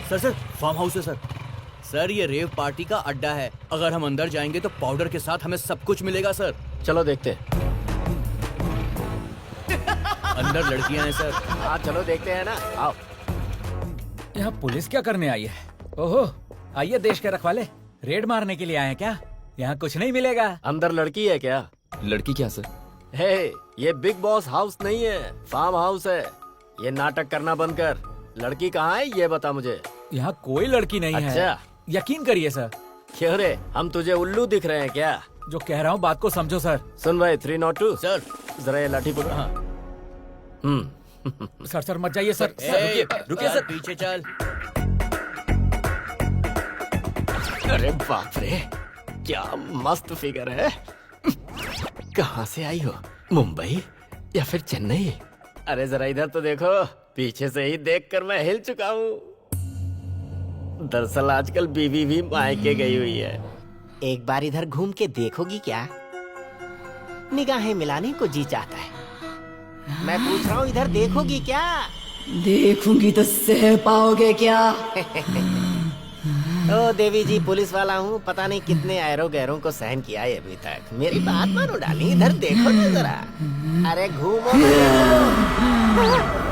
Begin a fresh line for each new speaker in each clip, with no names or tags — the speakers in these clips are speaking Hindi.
सर फार्म हाउस है सर। सर ये रेव पार्टी का अड्डा है। अगर हम अंदर जाएंगे तो पाउडर के साथ हमें सब कुछ मिलेगा सर।
चलो देखते हैं।
अंदर लड़कियां हैं सर।
हाँ चलो देखते हैं ना, आओ।
यहाँ पुलिस क्या करने आई है? ओहो, आइए देश के रखवाले, रेड मारने के लिए आए हैं क्या? यहाँ कुछ नहीं मिलेगा।
अंदर लड़की है क्या?
लड़की क्या सर?
हे, ये बिग बॉस हाउस नहीं है, फार्म हाउस है। ये नाटक करना बंद कर। लड़की कहाँ है ये बता मुझे।
यहाँ कोई लड़की नहीं है।
अच्छा।
यकीन करिए सर।
क्यों रे, हम तुझे उल्लू दिख रहे हैं क्या?
जो कह रहा हूँ बात को समझो सर।
सुन भाई 302
सर
जरा ये लाठी पकड़।
हाँ।
सर मत जाइए सर।
ए,
रुकिए सर।
पीछे चल।
अरे बाप रे, क्या मस्त फिगर है। कहाँ से आई हो, मुंबई या फिर चेन्नई? अरे जरा इधर तो देखो, पीछे से ही देखकर मैं हिल चुका हूँ। दरअसल आजकल बीवी भी मायके गई हुई है।
एक बार इधर घूम के देखोगी क्या? निगाहें मिलाने को जी चाहता है। मैं पूछ रहा हूँ इधर देखोगी क्या?
देखूंगी तो सह पाओगे क्या?
ओ देवी जी, पुलिस वाला हूँ, पता नहीं कितने ऐरो गैरों को सहन किया है अभी तक। मेरी बात मानो डाली, इधर देखो ना जरा। अरे घूमो ना।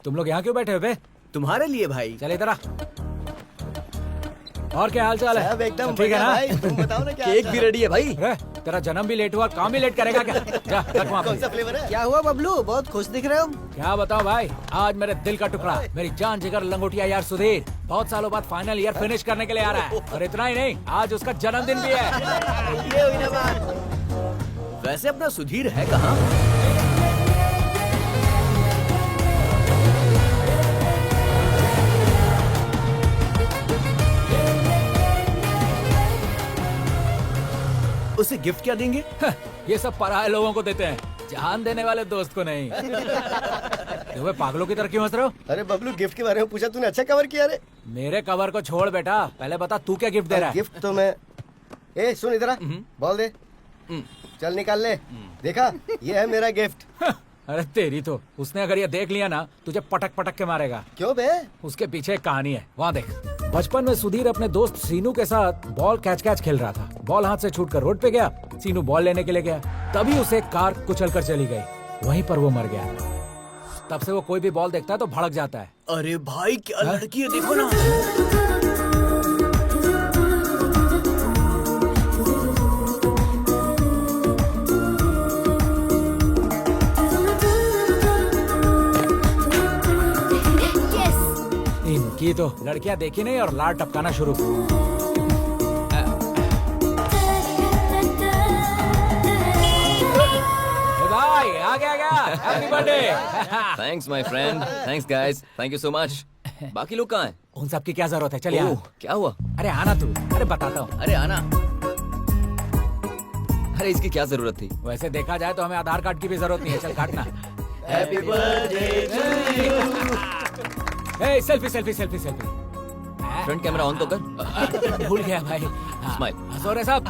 तुम लोग यहाँ क्यों बैठे हो बे?
तुम्हारे लिए भाई।
चल इधर आ। और क्या हाल चाल है?
सब एकदम
ठीक है ना?
भाई, तुम बताओ ना क्या
केक भी रेडी है भाई।
अरे तेरा जन्म भी लेट हुआ, काम भी लेट करेगा क्या? जा रख वहाँ
कौन सा
पे।
फ्लेवर है?
क्या हुआ बबलू, बहुत खुश दिख रहे हो?
क्या बताओ भाई, आज मेरे दिल का टुकड़ा, मेरी जान जिगर लंगोटिया यार सुधीर बहुत सालों बाद फाइनल ईयर फिनिश करने के लिए आ रहा है। और इतना ही नहीं, आज उसका जन्मदिन भी है।
ये हुई ना बात।
वैसे अपना सुधीर है कहाँ? उसे गिफ्ट क्या देंगे?
ये सब पराये लोगों को देते हैं, जान देने वाले दोस्त को नहीं। तुम्हें पागलों की तरह क्यों हंस रहे हो?
अरे बबलू, गिफ्ट के बारे में पूछा तूने, अच्छा कवर किया रे।
मेरे कवर को छोड़ बेटा, पहले बता तू क्या गिफ्ट दे रहा है?
गिफ्ट तो मैं, ए सुन इधर आ, बॉल दे, चल निकाल ले। देखा, ये है मेरा गिफ्ट।
अरे तेरी तो, उसने अगर ये देख लिया ना तुझे पटक पटक के मारेगा।
क्यों बे?
उसके पीछे एक कहानी है, वहाँ देख। बचपन में सुधीर अपने दोस्त सीनू के साथ बॉल कैच खेल रहा था। बॉल हाथ से छूटकर रोड पे गया, सीनू बॉल लेने के लिए गया, तभी उसे कार कुचल कर चली गई, वहीं पर वो मर गया। तब से वो कोई भी बॉल देखता है तो भड़क जाता है।
अरे भाई क्या लड़की है, देखो ना।
इनकी तो लड़कियां देखी नहीं और लार टपकाना शुरू। भाई आ गया happy birthday.
Thanks my friend, thanks guys, thank you so much. बाकी लोग कहाँ हैं?
उन सब की क्या जरूरत है, चल यहाँ।
ओह, क्या हुआ?
अरे आना तू, अरे बताता हूँ।
अरे आना।
अरे इसकी क्या जरूरत थी?
वैसे देखा जाए तो हमें आधार कार्ड की भी जरूरत नहीं है, चल काटना।
Happy birthday to you.
ए, selfie selfie selfie selfie.
Front camera on तो कर।
भूल गया भाई। हाँ,
स्माइल।
हंसोरे साहब,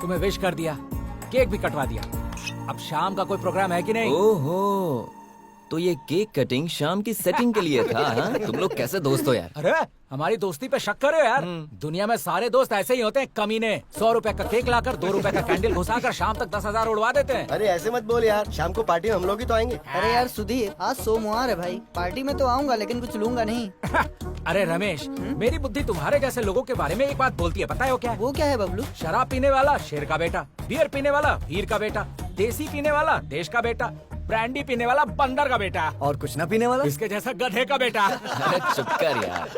तुम्हें विश कर दिया, केक भी कटवा दिया। अब शाम का कोई प्रोग्राम है कि नहीं?
ओहो, तो ये केक कटिंग शाम की सेटिंग के लिए था, हाँ? तुम लोग कैसे दोस्त हो यार?
अरे हमारी दोस्ती पे शक करे यार। दुनिया में सारे दोस्त ऐसे ही होते हैं, कमीने। 100 रुपए का केक लाकर 2 रुपए का कैंडल घुसाकर शाम तक 10,000 उड़वा देते हैं।
अरे ऐसे मत बोल यार, शाम को पार्टी में हम लोग ही तो आएंगे।
अरे यार सुधीर, आज सोमवार है भाई, पार्टी में तो आऊंगा लेकिन कुछ लूंगा नहीं।
अरे रमेश, मेरी बुद्धि तुम्हारे जैसे लोगों के बारे में एक बात बोलती है, पता है वो क्या है?
वो क्या है बबलू?
शराब पीने वाला शेर का बेटा, बियर पीने वाला वीर का बेटा, देसी पीने वाला देश का बेटा, ब्रांडी पीने वाला बंदर का बेटा,
और कुछ ना पीने वाला
इसके जैसा गधे का बेटा।
अरे चुप कर यार।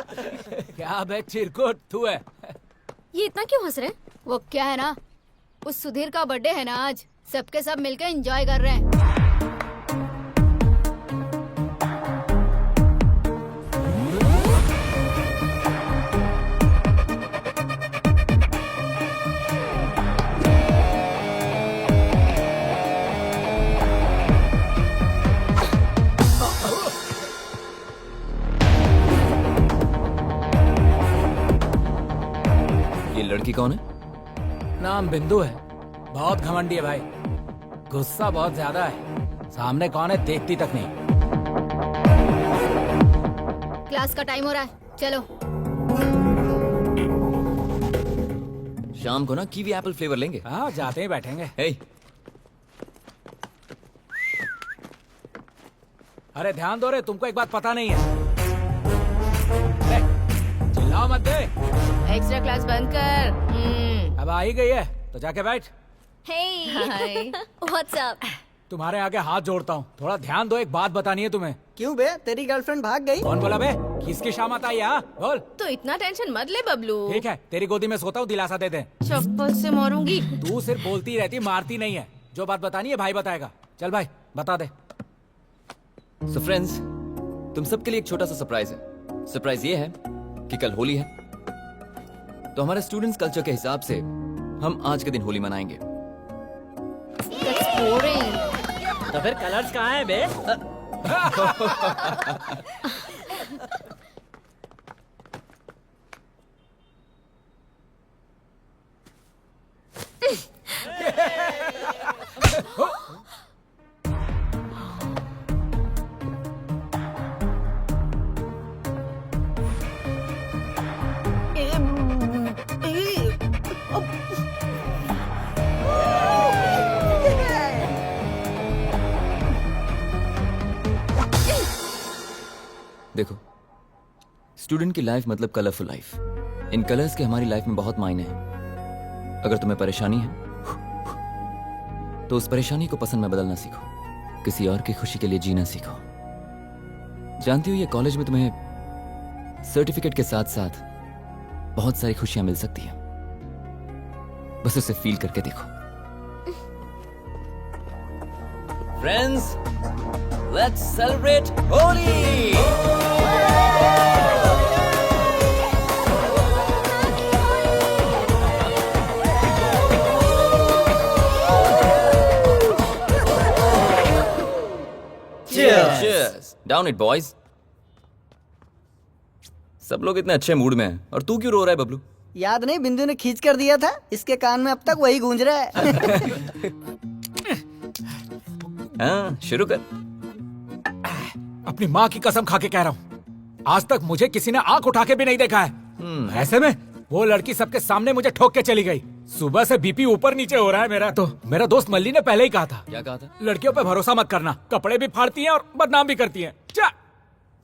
क्या बे चिरकुट तू है?
ये इतना क्यों हंस रहे हैं? वो क्या है ना, उस सुधीर का बर्थडे है ना आज, सबके सब मिलकर एंजॉय कर रहे हैं।
ये लड़की कौन है?
नाम बिंदु है, बहुत घमंडी है भाई, गुस्सा बहुत ज्यादा है, सामने कौन है देखती तक नहीं।
क्लास का टाइम हो रहा है, चलो।
शाम को ना कीवी एप्पल फ्लेवर लेंगे।
हाँ जाते ही बैठेंगे।
हे,
अरे ध्यान दो रे, तुमको एक बात पता नहीं है। चिल्लाओ मत दे।
एक्स्ट्रा क्लास बंद कर।
अब आ ही गई है तो जाके बैठ।
हाय, व्हाट्सअप?
तुम्हारे आगे हाथ जोड़ता हूँ, थोड़ा ध्यान दो, एक बात बतानी है तुम्हें।
क्यों बे, तेरी गर्लफ्रेंड भाग गई?
कौन बोला बे? किसकी शामत आई है? हाँ? बोल।
तो इतना टेंशन मत ले बबलू।
ठीक है, तेरी गोदी में सोता हूँ, दिलासा दे दे।
चप्पल से मारूंगी।
तू सिर्फ बोलती रहती, मारती नहीं है। जो बात बतानी है भाई बताएगा। चल भाई बता दे।
सो फ्रेंड्स, तुम सबके लिए एक छोटा सा सरप्राइज है। सरप्राइज ये है कि कल होली है, तो हमारे स्टूडेंट्स कल्चर के हिसाब से हम आज के दिन होली मनाएंगे।
That's boring.
तो फिर कलर्स कहाँ हैं बे?
देखो, स्टूडेंट की लाइफ मतलब कलरफुल लाइफ। इन कलर्स के हमारी लाइफ में बहुत मायने हैं। अगर तुम्हें परेशानी है तो उस परेशानी को पसंद में बदलना सीखो, किसी और की खुशी के लिए जीना सीखो। जानती हो, ये कॉलेज में तुम्हें सर्टिफिकेट के साथ साथ बहुत सारी खुशियां मिल सकती हैं, बस उसे फील करके देखो। Friends, let's celebrate Holi. Cheers! Down it, boys. सब लोग इतने अच्छे मूड में हैं, और तू क्यों रो रहा है बबलू?
याद नहीं, बिंदु ने खींच कर दिया था, इसके कान में अब तक वही गूंज रहा है।
हाँ, शुरू कर।
अपनी माँ की कसम खा के कह रहा हूँ, आज तक मुझे किसी ने आंख उठा के भी नहीं देखा है। ऐसे में वो लड़की सबके सामने मुझे ठोक के चली गई। सुबह से बीपी ऊपर नीचे हो रहा है मेरा। तो मेरा दोस्त मल्ली ने पहले ही कहा था,
क्या कहा था?
लड़कियों पे भरोसा मत करना, कपड़े भी फाड़ती हैं और बदनाम भी करती हैं। चा,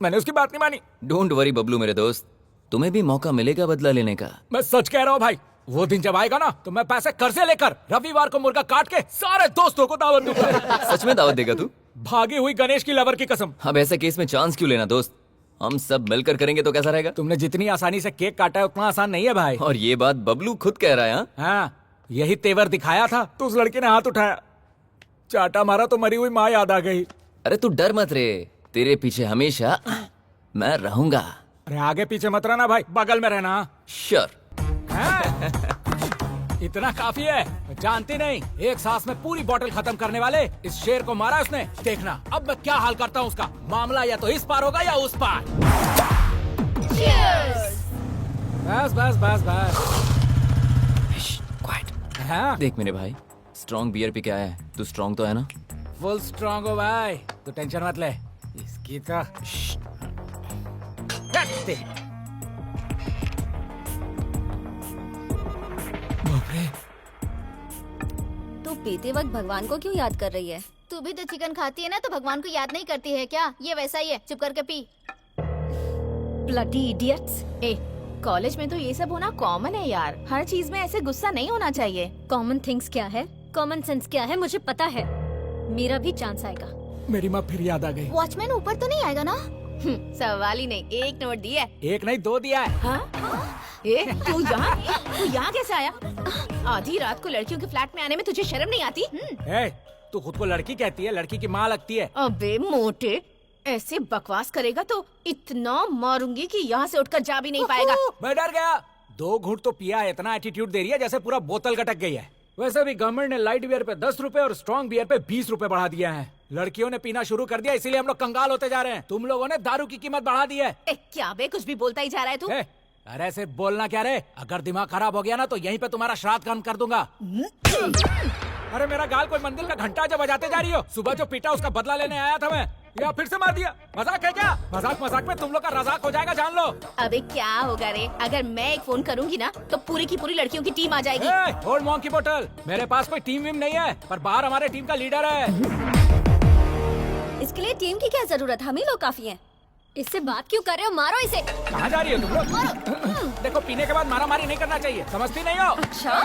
मैंने उसकी बात नहीं मानी।
डोंट वरी बबलू मेरे दोस्त, तुम्हें भी मौका मिलेगा बदला लेने का।
मैं सच कह रहा हूँ भाई, वो दिन जब आएगा ना तो मैं पैसे कर्जे लेकर रविवार को मुर्गा काट के सारे दोस्तों को दावत दूंगा।
सच में दावत देगा तू?
भागी हुई गणेश की लवर की कसम।
अब ऐसे केस में चांस क्यों लेना दोस्त, हम सब मिलकर करेंगे तो कैसा रहेगा?
तुमने जितनी आसानी से केक काटा है उतना आसान नहीं है भाई।
और ये बात बबलू खुद कह रहा है। हाँ?
हाँ, यही तेवर दिखाया था तो उस लड़के ने हाथ उठाया, चाटा मारा तो मरी हुई माँ याद आ गई।
अरे तू डर मत रे, तेरे पीछे हमेशा मैं रहूंगा।
अरे आगे पीछे मत रहना भाई, बगल में रहना।
श्योर।
इतना काफी है। जानती नहीं, एक सांस में पूरी बोतल खत्म करने वाले इस शेर को मारा उसने। देखना अब मैं क्या हाल करता हूँ उसका। मामला या तो इस पार होगा या उस पार। बस बस बस बस।
क्वाइट।
हाँ?
देख मेरे भाई, स्ट्रॉन्ग बियर पी के आया है, तू स्ट्रॉन्ग तो है ना?
फुल स्ट्रॉन्ग हो भाई, तू टेंशन मत ले। इसकी तो
तू पीते वक्त भगवान को क्यों याद कर रही है? तू भी तो चिकन खाती है ना, तो भगवान को याद नहीं करती है क्या? ये वैसा ही है, चुप करके पी।
Bloody idiots. ए, कॉलेज में तो ये सब होना कॉमन है यार। हर चीज में ऐसे गुस्सा नहीं होना चाहिए।
कॉमन थिंग्स क्या है, कॉमन सेंस क्या है, मुझे पता है। मेरा भी चांस आएगा।
मेरी माँ फिर याद आ गई।
वॉचमैन ऊपर तो नहीं आएगा ना?
सवाल ही नहीं, एक नोट दिया है।
एक नहीं 2 दिया है।
हाँ? ए, तू यहाँ कैसे आया? आधी रात को लड़कियों के फ्लैट में आने में तुझे शर्म नहीं आती?
ए, तू खुद को लड़की कहती है, लड़की की माँ लगती है।
अबे मोटे, ऐसे बकवास करेगा तो इतना मारूंगी कि यहाँ से उठकर जा भी नहीं पाएगा।
मैं डर गया। 2 घूंट तो पिया है, इतना एटीट्यूड दे रही है जैसे पूरा बोतल गटक गई है। वैसे भी गवर्नमेंट ने लाइट बियर पे 10 रुपए और स्ट्रॉन्ग बियर पे 20 रुपए बढ़ा दिया है। लड़कियों ने पीना शुरू कर दिया, इसीलिए हम लोग कंगाल होते जा रहे हैं। तुम लोगों ने दारू की कीमत बढ़ा दी है।
क्या बे, कुछ भी बोलता ही जा रहा है तू।
अरे सिर्फ बोलना क्या रे, अगर दिमाग खराब हो गया ना तो यहीं पे तुम्हारा श्राद्ध काम कर दूंगा। अरे मेरा गाल कोई मंदिर का घंटा जब बजाते जा रही हो। सुबह जो पीटा उसका बदला लेने आया था मैं, या फिर से मार दिया। मजाक है क्या? मजाक मजाक में तुम लोग का रजाक हो जाएगा, जान लो।
अबे क्या होगा रे, अगर मैं एक फोन करूंगी ना तो पूरी की पूरी लड़कियों की टीम आ जाएगी।
ओल्ड मॉन्क की बोतल, मेरे पास कोई टीम वीम नहीं है, पर बाहर हमारे टीम का लीडर है।
इसके लिए टीम की क्या जरूरत, हम ही लोग काफी हैं। इससे बात क्यों कर रहे हो? मारो इसे।
कहाँ जा रही हो तुम लोग? देखो, पीने के बाद मारामारी नहीं करना चाहिए, समझती नहीं हो?
अच्छा।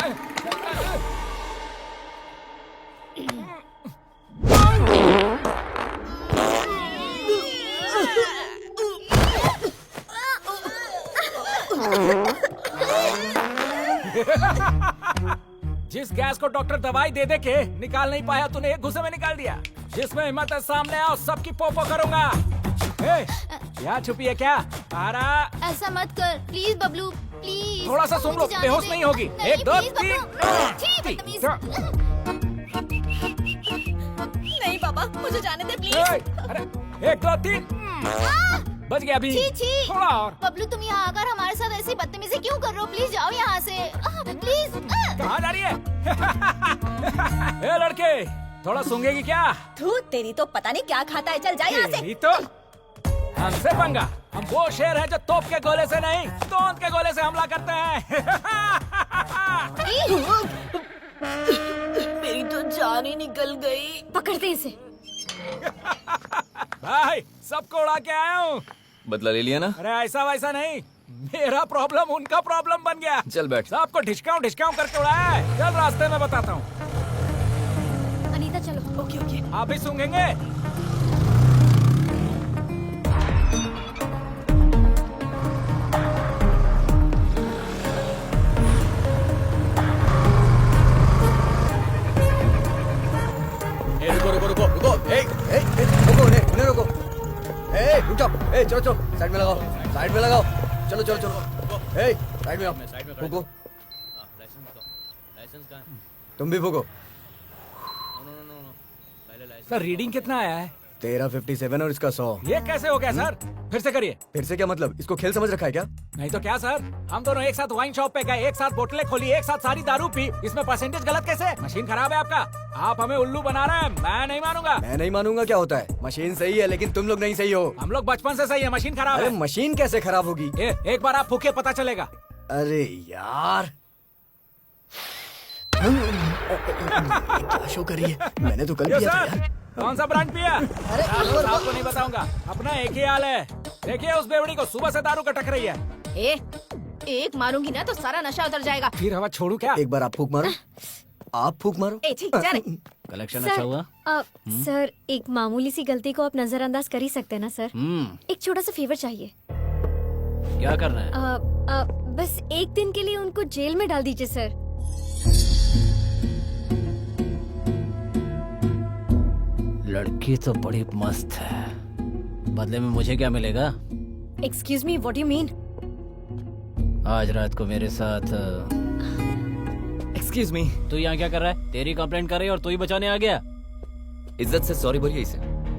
जिस गैस को डॉक्टर दवाई दे दे के निकाल नहीं पाया, तूने एक घुसे में निकाल दिया। जिसमें हिम्मत है सामने आओ, सबकी पोपो करूंगा। क्या छुपी है क्या? आरा,
ऐसा मत कर प्लीज बबलू, प्लीज।
थोड़ा सा सुन लो, बेहोश नहीं होगी। 1 2 3।
नहीं पापा, मुझे जाने दे प्लीज।
अरे 1 2 3 बच गया अभी। थोड़ा और।
बबलू, तुम यहाँ आकर हमारे साथ ऐसी बदतमीजी क्यों कर रहे हो? प्लीज जाओ यहाँ से, प्लीज।
कहाँ जा रही है? ए लड़के, थोड़ा सूंघेगी क्या?
तू, तेरी तो पता नहीं क्या खाता है, चल जा यहाँ से।
तेरी तो हमसे पंगा। हम वो शेर हैं जो तोप के गोले से नहीं, तोंद के गोले से हमला करते हैं।
मेरी तो जान ही निकल गई।
पकड़ते इसे।
भाई, सबको उड़ा के आया हूँ।
बदला ले लिया ना?
अरे ऐसा वैसा नहीं, मेरा प्रॉब्लम उनका प्रॉब्लम बन गया।
चल बैठ।
सबको ढिचकाऊं करके उड़ाया है। चल रास्ते में बताता हूँ।
अनीता चलो।
Okay okay.
आप भी सूंघेंगे?
रुको, रुको, उन्हें रुको। रुक जाओ, चलो, साइड में लगाओ, चलो, साइड में आओ, फूको, तुम भी फूको।
सर, रीडिंग कितना आया है?
तेरा 57 और इसका 100।
ये कैसे हो गया सर? फिर से करिए।
फिर से क्या मतलब? इसको खेल समझ रखा है क्या?
नहीं तो क्या सर, हम दोनों एक साथ वाइन शॉप पे गए, एक साथ बोतलें खोली, एक साथ सारी दारू पी, इसमें परसेंटेज गलत कैसे? मशीन खराब है आपका। आप हमें उल्लू बना रहे हैं, मैं नहीं मानूंगा।
मैं नहीं मानूंगा क्या होता है? मशीन सही है लेकिन तुम लोग नहीं सही हो।
हम लोग बचपन से सही है, मशीन खराब
अरे
है।
मशीन कैसे खराब होगी?
एक बार आप फूके पता चलेगा।
अरे यार, क्या शो करी है? मैंने तो कल
ये
किया था
सर,
यार।
कौन सा ब्रांड पिया? आपको नहीं बताऊंगा, अपना एक ही हाल है। देखिए उस बेवड़ी को, सुबह से दारू कटक रही है।
एक मारूंगी ना तो सारा नशा उतर जाएगा।
फिर हवा छोड़ू क्या?
एक बार आप फूक मारो, आप फूक मारो।
ठीक जा रे।
कलेक्शन अच्छा हुआ?
सर, एक मामूली सी गलती को आप नजरअंदाज कर ही सकते हैं ना सर? एक छोटा सा फेवर चाहिए।
क्या करना है?
बस एक दिन के लिए उनको जेल में डाल दीजिए सर।
लड़की तो बड़ी मस्त है, बदले में मुझे क्या मिलेगा?
Excuse me, what you mean?
आज रात को मेरे साथ
एक्सक्यूज मी।
तू यहाँ क्या कर रहा है? तेरी कंप्लेंट कर रही है और तू ही बचाने आ गया।
इज्जत से सॉरी बोलिए इसे।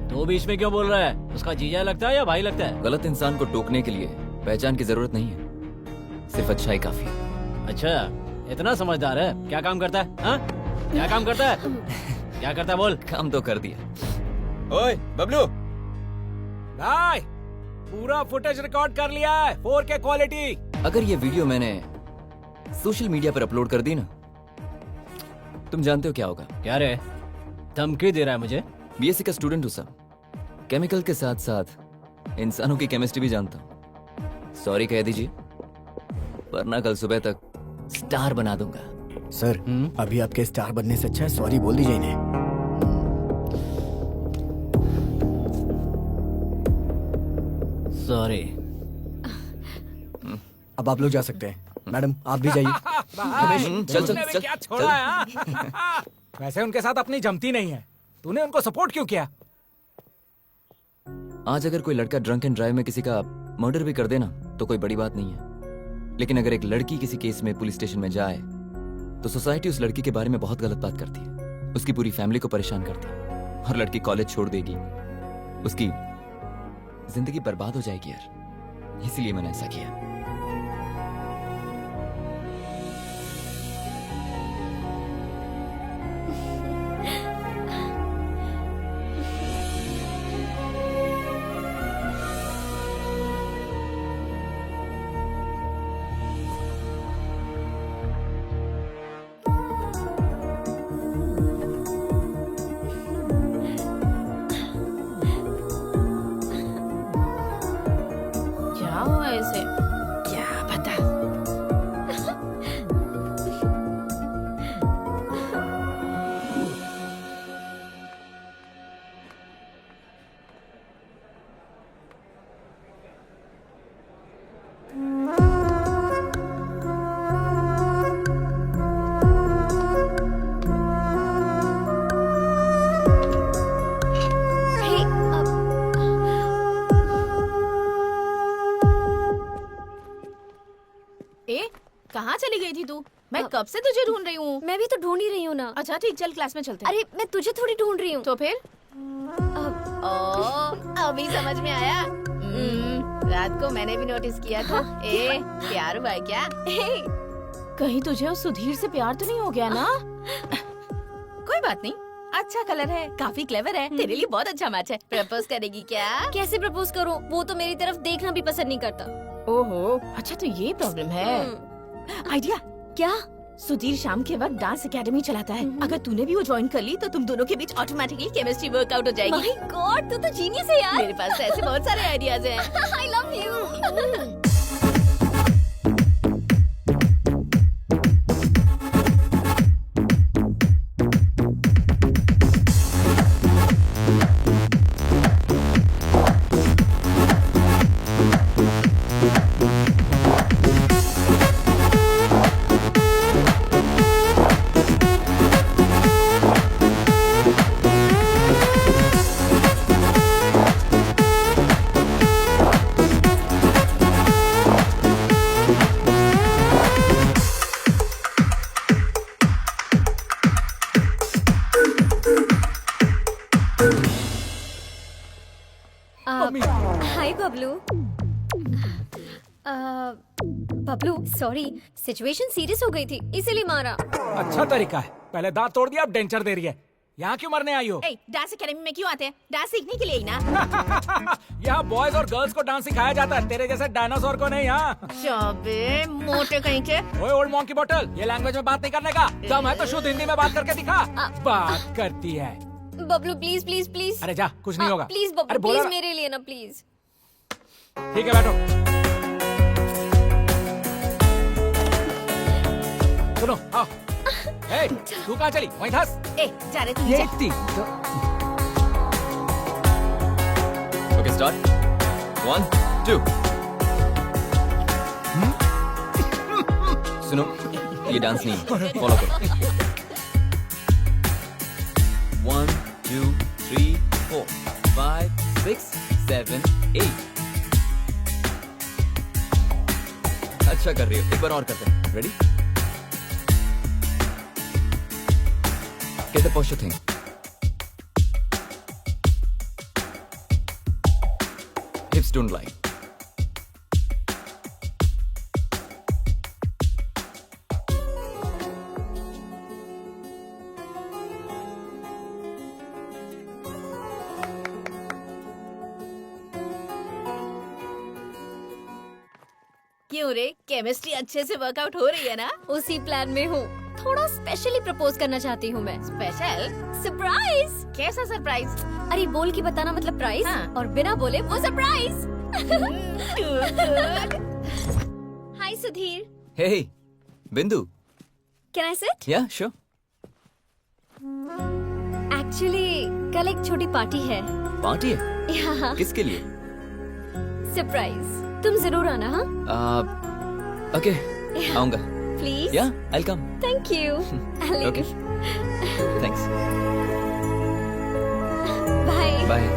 तू बीच में क्यों बोल रहा है? उसका जीजा लगता है या भाई लगता है?
गलत इंसान को टोकने के लिए पहचान की जरूरत नहीं है, सिर्फ अच्छाई काफी है।
अच्छा, इतना समझदार है। क्या काम करता है? हाँ? क्या काम करता है? क्या करता है बोल?
काम तो कर दिया।
ओए बबलू भाई, पूरा फुटेज रिकॉर्ड कर लिया है 4K क्वालिटी।
अगर ये वीडियो मैंने सोशल मीडिया पर अपलोड कर दी ना, तुम जानते हो क्या होगा?
क्या रे, धमकी दे रहा है मुझे?
बीएससी का स्टूडेंट हूँ सर, केमिकल के साथ साथ इंसानों की केमिस्ट्री भी जानता हूँ। सॉरी कह दीजिए, वरना कल सुबह तक स्टार बना दूंगा।
सर अभी आपके स्टार बनने से अच्छा है सॉरी बोल दीजिए इन्हें।
सॉरी।
अब आप लोग जा सकते हैं। मैडम आप भी जाइए।
चल चल चल
क्या छोड़ा है हाँ? वैसे उनके साथ अपनी जमती नहीं है, तूने उनको सपोर्ट क्यों किया?
आज अगर कोई लड़का ड्रंक एंड ड्राइव में किसी का मर्डर भी कर देना तो कोई बड़ी बात नहीं है, लेकिन अगर एक लड़की किसी केस में पुलिस स्टेशन में जाए तो सोसाइटी उस लड़की के बारे में बहुत गलत बात करती है, उसकी पूरी फैमिली को परेशान करती है और लड़की कॉलेज छोड़ देगी, उसकी जिंदगी बर्बाद हो जाएगी यार। इसीलिए मैंने ऐसा किया।
क्या हुआ इसे? क्या पता। ए, कहाँ चली गई थी तू? मैं कब से तुझे ढूंढ रही हूँ।
मैं भी तो ढूंढ ही रही हूँ ना।
अच्छा ठीक, चल क्लास में चलते हैं।
अरे मैं तुझे थोड़ी ढूंढ रही हूँ।
तो फिर? अभी समझ में आया। रात को मैंने भी नोटिस किया था। ए, प्यार हुआ है क्या? कहीं तुझे उस सुधीर से प्यार तो नहीं हो गया ना? कोई बात नहीं, अच्छा कलर है, काफी क्लेवर है, तेरे लिए बहुत अच्छा मैच है। प्रपोज करेगी क्या?
कैसे प्रपोज करूँ? वो तो मेरी तरफ देखना भी पसंद नहीं करता।
ओहो, अच्छा तो ये प्रॉब्लम है। आइडिया
क्या?
सुधीर शाम के वक्त डांस एकेडमी चलाता है। अगर तूने भी वो ज्वाइन कर ली तो तुम दोनों के बीच ऑटोमेटिकली केमिस्ट्री वर्कआउट हो जाएगी।
माय गॉड, तू तो जीनियस है यार।
मेरे पास तो ऐसे बहुत सारे आइडियाज हैं।
आई love you. Hi Bablu. Bablu sorry, situation serious हो गई थी इसीलिए मारा।
अच्छा तरीका है, पहले दांत तोड़ दिया अब डेंचर दे रही है। यहाँ क्यों मरने आई हो?
डांस एकेडमी में क्यों आते हैं? डांस सीखने के लिए ही ना।
यहाँ बॉयज और गर्ल्स को डांस सिखाया जाता है, तेरे जैसे डायनासोर को नहीं। यहाँ
चाबे मोटे कहीं के।
ओए ओल्ड मॉन्क की बोतल, ये लैंग्वेज में बात नहीं करने का। दम है तो शुद्ध हिंदी में बात करके दिखा। बात करती है।
Bablu please please please.
अरे जा, कुछ नहीं होगा।
प्लीज
अरे
बबलू
बोला
प्लीज
ना।
मेरे लिए ना प्लीज।
ठीक है बैठो। सुनो आओ। ए, तू कहाँ चली? वहीं धस।
जा रहे
ये
जा।
थी।
Okay start. 1 2। सुनो, ये डांस नहीं है, फॉलो करो। 1 2 3 4 5 6 7 8। अच्छा कर रही हो, एक बार और करते हैं। Ready? Try the posture thing. Hips don't lie.
क्यों रे, केमिस्ट्री अच्छे से वर्कआउट हो रही है ना?
उसी प्लान में हूँ। थोड़ा स्पेशली प्रपोज करना चाहती हूँ मैं।
स्पेशल?
सरप्राइज।
कैसा सरप्राइज?
अरे बोल के बताना मतलब प्राइस,
हाँ।
और बिना बोले वो surprise. Hi Sudhir.
Hey, Bindu.
Can I sit?
Yeah, sure.
Actually कल एक छोटी पार्टी है।
पार्टी है?
यहाँ
किसके लिए?
सरप्राइज। तुम जरूर आना। हाँ
Okay, आऊंगा।
Please.
Yeah, I'll come.
Thank you.
Okay. Thanks.
Bye.
Bye.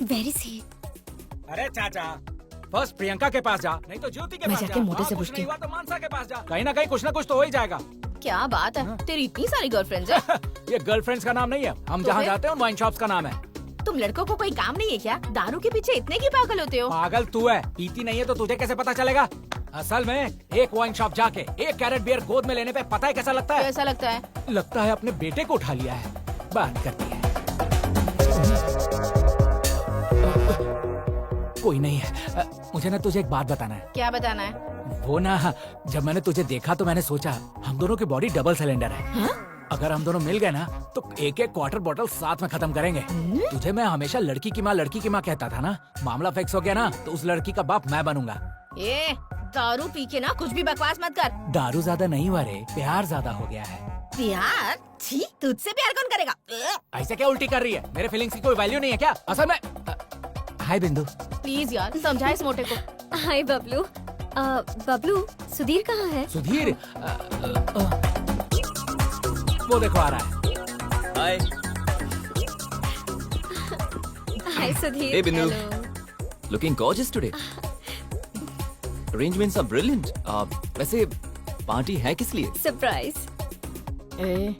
वेरी सी।
अरे चाचा, फर्स्ट प्रियंका के पास जा, नहीं तो ज्योति के
मैं
पास
जाके
जा।
मोटे से
और कुछ
पूछती
नहीं हुआ तो मानसा के पास जा। कहीं ना कहीं कुछ ना कुछ तो हो ही जाएगा।
क्या बात है, तेरी इतनी सारी गर्लफ्रेंड्स है?
ये गर्लफ्रेंड्स का नाम नहीं है, हम
तो
जहाँ
फिर?
जाते हैं उन वाइन शॉप्स का नाम है।
तुम लड़कों को कोई काम नहीं है क्या? दारू के पीछे इतने की पागल होते हो?
पागल तू है, पीती नहीं है तो तुझे कैसे पता चलेगा? असल में एक वाइन शॉप जाके 1 कैरेट बियर गोद में लेने पे पता है कैसा लगता है?
कैसा लगता है?
लगता है अपने बेटे को उठा लिया है। बात करती है। कोई नहीं है। मुझे ना तुझे एक बात बताना है।
क्या बताना है?
वो ना, जब मैंने तुझे देखा तो मैंने सोचा हम दोनों की बॉडी डबल सिलेंडर है।
हाँ?
अगर हम दोनों मिल गए ना तो एक एक क्वार्टर बॉटल साथ में खत्म करेंगे। तुझे मैं हमेशा लड़की की माँ कहता था ना, मामला फिक्स हो गया ना तो उस लड़की का बाप मैं बनूंगा।
ए, दारू पी के ना कुछ भी बकवास मत कर।
दारू ज्यादा नहीं हुआ रे, प्यार ज्यादा हो गया है।
प्यार? छी, तुझसे प्यार कौन करेगा?
ऐसे क्या उल्टी कर रही है? मेरे फीलिंग्स की कोई वैल्यू नहीं है क्या? असल में हाय बिंदु।
प्लीज यार, समझा इस मोटे को।
हाय बबलू। बबलू, सुधीर कहाँ है?
सुधीर वो देखो आ रहा है।
हाय।
हाय Sudhir.
Hey, Bindu.
Hello.
Looking gorgeous today. Arrangements are brilliant. वैसे पार्टी है किस लिए?
सरप्राइज।
ए,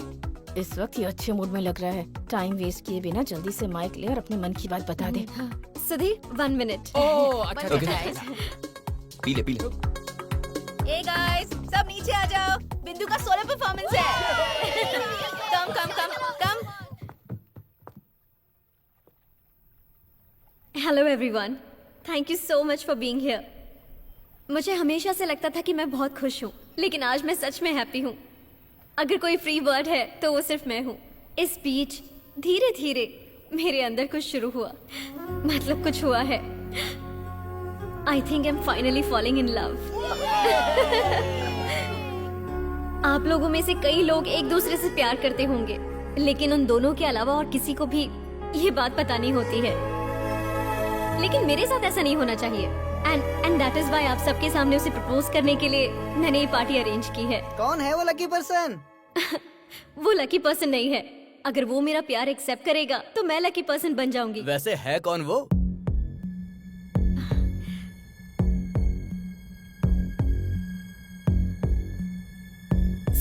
इस वक्त ये अच्छे मूड में लग रहा है। टाइम वेस्ट किए बिना जल्दी से माइक ले और अपने मन की बात बता दे।
हाँ, सुधीर 1 मिनट।
ओह अच्छा
बन
okay.
जाए।
पी ले।
ए गाइस, सब नीचे आ जाओ। बिंदु का सोलो परफॉर्मेंस है। Come.
Hello everyone, thank you so much for being here. मुझे हमेशा से लगता था कि मैं बहुत खुश हूँ, लेकिन आज मैं सच में हैप्पी हूँ। अगर कोई फ्री वर्ड है तो वो सिर्फ मैं हूँ। इस बीच धीरे धीरे मेरे अंदर कुछ शुरू हुआ, मतलब कुछ हुआ है। I think I am finally falling in love. आप लोगों में से कई लोग एक दूसरे से प्यार करते होंगे, लेकिन उन दोनों के अलावा और किसी को भी ये बात पता नहीं होती है। लेकिन मेरे साथ ऐसा नहीं होना चाहिए, एंड दैट इज व्हाई आप सबके सामने उसे प्रपोज करने के लिए मैंने ये पार्टी अरेंज की है।
कौन है वो लकी पर्सन?
वो लकी पर्सन नहीं है। अगर वो मेरा प्यार एक्सेप्ट करेगा तो मैं लकी पर्सन बन जाऊंगी।
वैसे है कौन वो?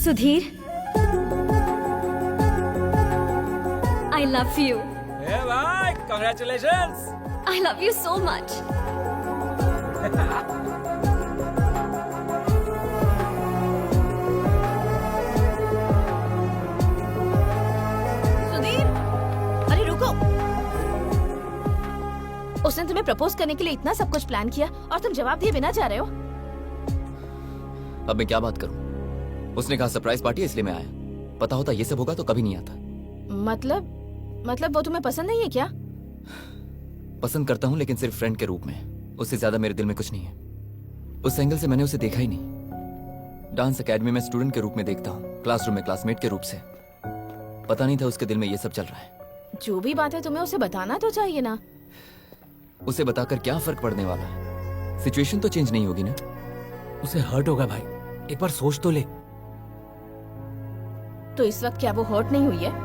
Sudhir, I love you.
ए भाई, congratulations.
I love you so much.
Sudhir, अरे रुको। उसने तुम्हें प्रपोज करने के लिए इतना सब कुछ प्लान किया और तुम जवाब दिए बिना जा रहे हो।
अब मैं क्या बात करूं? उसने कहा सरप्राइज पार्टी है इसलिए मैं आया। पता होता ये सब होगा तो कभी नहीं आता।
मतलब वो तुम्हें पसंद नहीं है क्या?
पसंद करता हूं, लेकिन सिर्फ फ्रेंड के रूप में। उससे ज्यादा मेरे दिल में कुछ नहीं है। उस एंगल से मैंने उसे देखा ही नहीं। डांस एकेडमी में स्टूडेंट के रूप में देखता हूँ, क्लासरूम में क्लासमेट के रूप से। पता नहीं था उसके दिल में ये सब चल रहा है।
जो भी बात है तुम्हें उसे बताना तो चाहिए ना।
उसे बताकर क्या फर्क पड़ने वाला है? सिचुएशन तो चेंज नहीं होगी ना।
उसे हर्ट होगा भाई, एक बार सोच तो ले।
तो इस वक्त क्या वो हर्ट नहीं हुई है?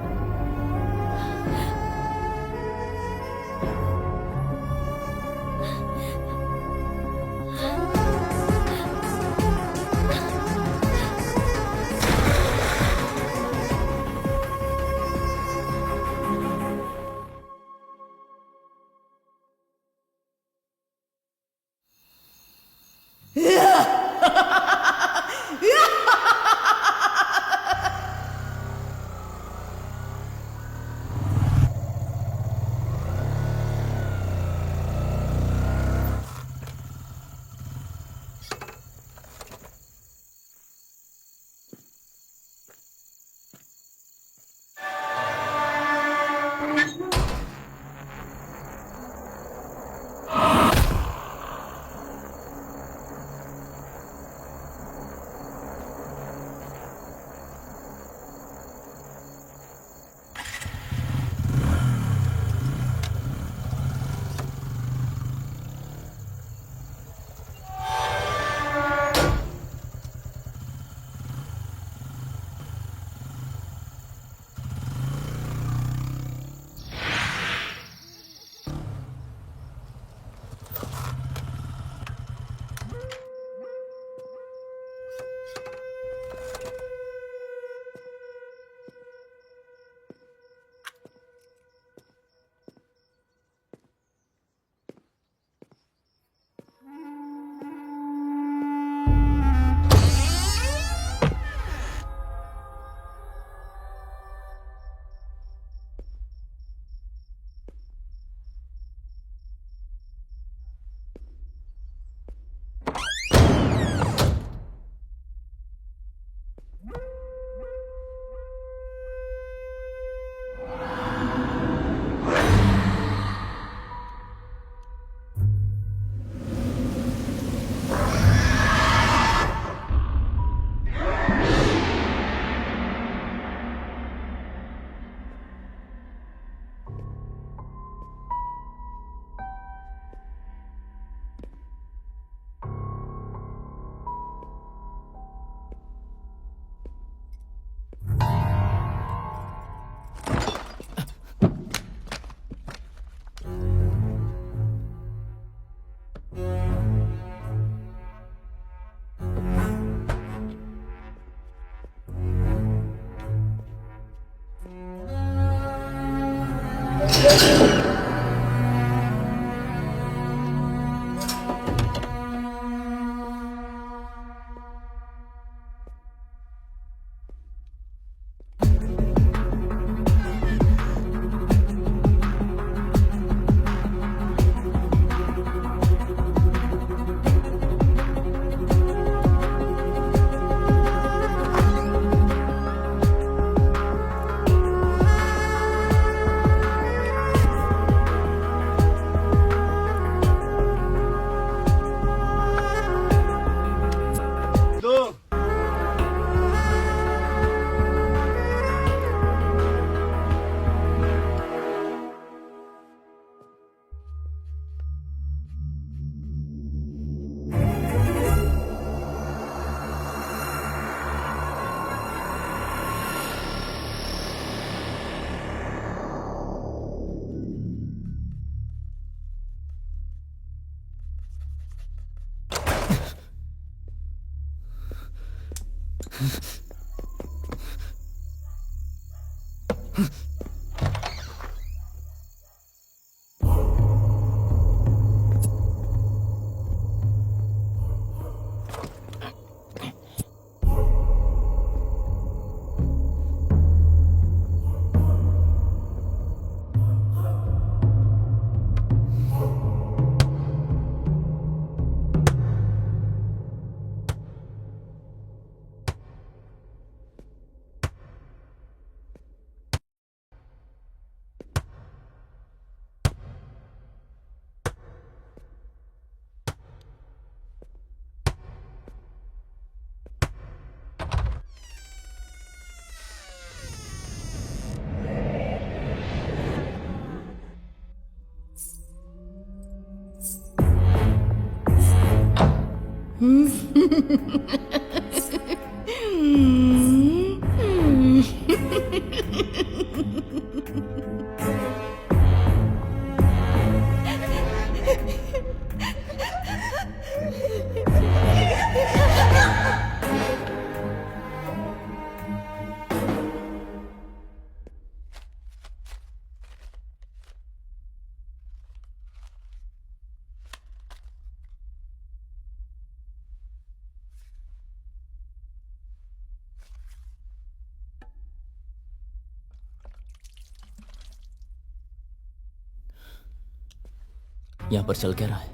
यहां पर चल क्या रहा है?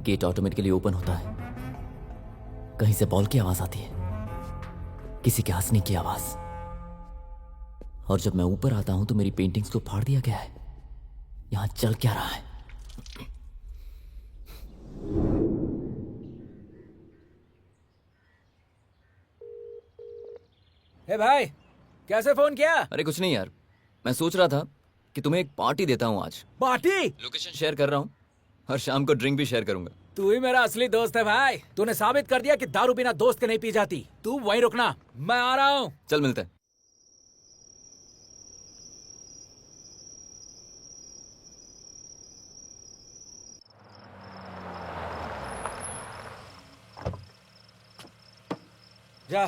गेट ऑटोमेटिकली ओपन होता है। कहीं से बॉल की आवाज आती है, किसी के हंसने की आवाज। और जब मैं ऊपर आता हूं तो मेरी पेंटिंग्स को फाड़ दिया गया है। यहां चल क्या रहा है?
हे भाई, कैसे फोन किया?
अरे कुछ नहीं यार, मैं सोच रहा था कि तुम्हें एक पार्टी देता हूं आज।
पार्टी?
लोकेशन शेयर कर रहा हूं और शाम को ड्रिंक भी शेयर करूंगा।
तू ही मेरा असली दोस्त है भाई। तूने साबित कर दिया कि दारू बिना दोस्त के नहीं पी जाती। तू वहीं रुकना, मैं आ रहा हूँ।
चल मिलते हैं।
जा।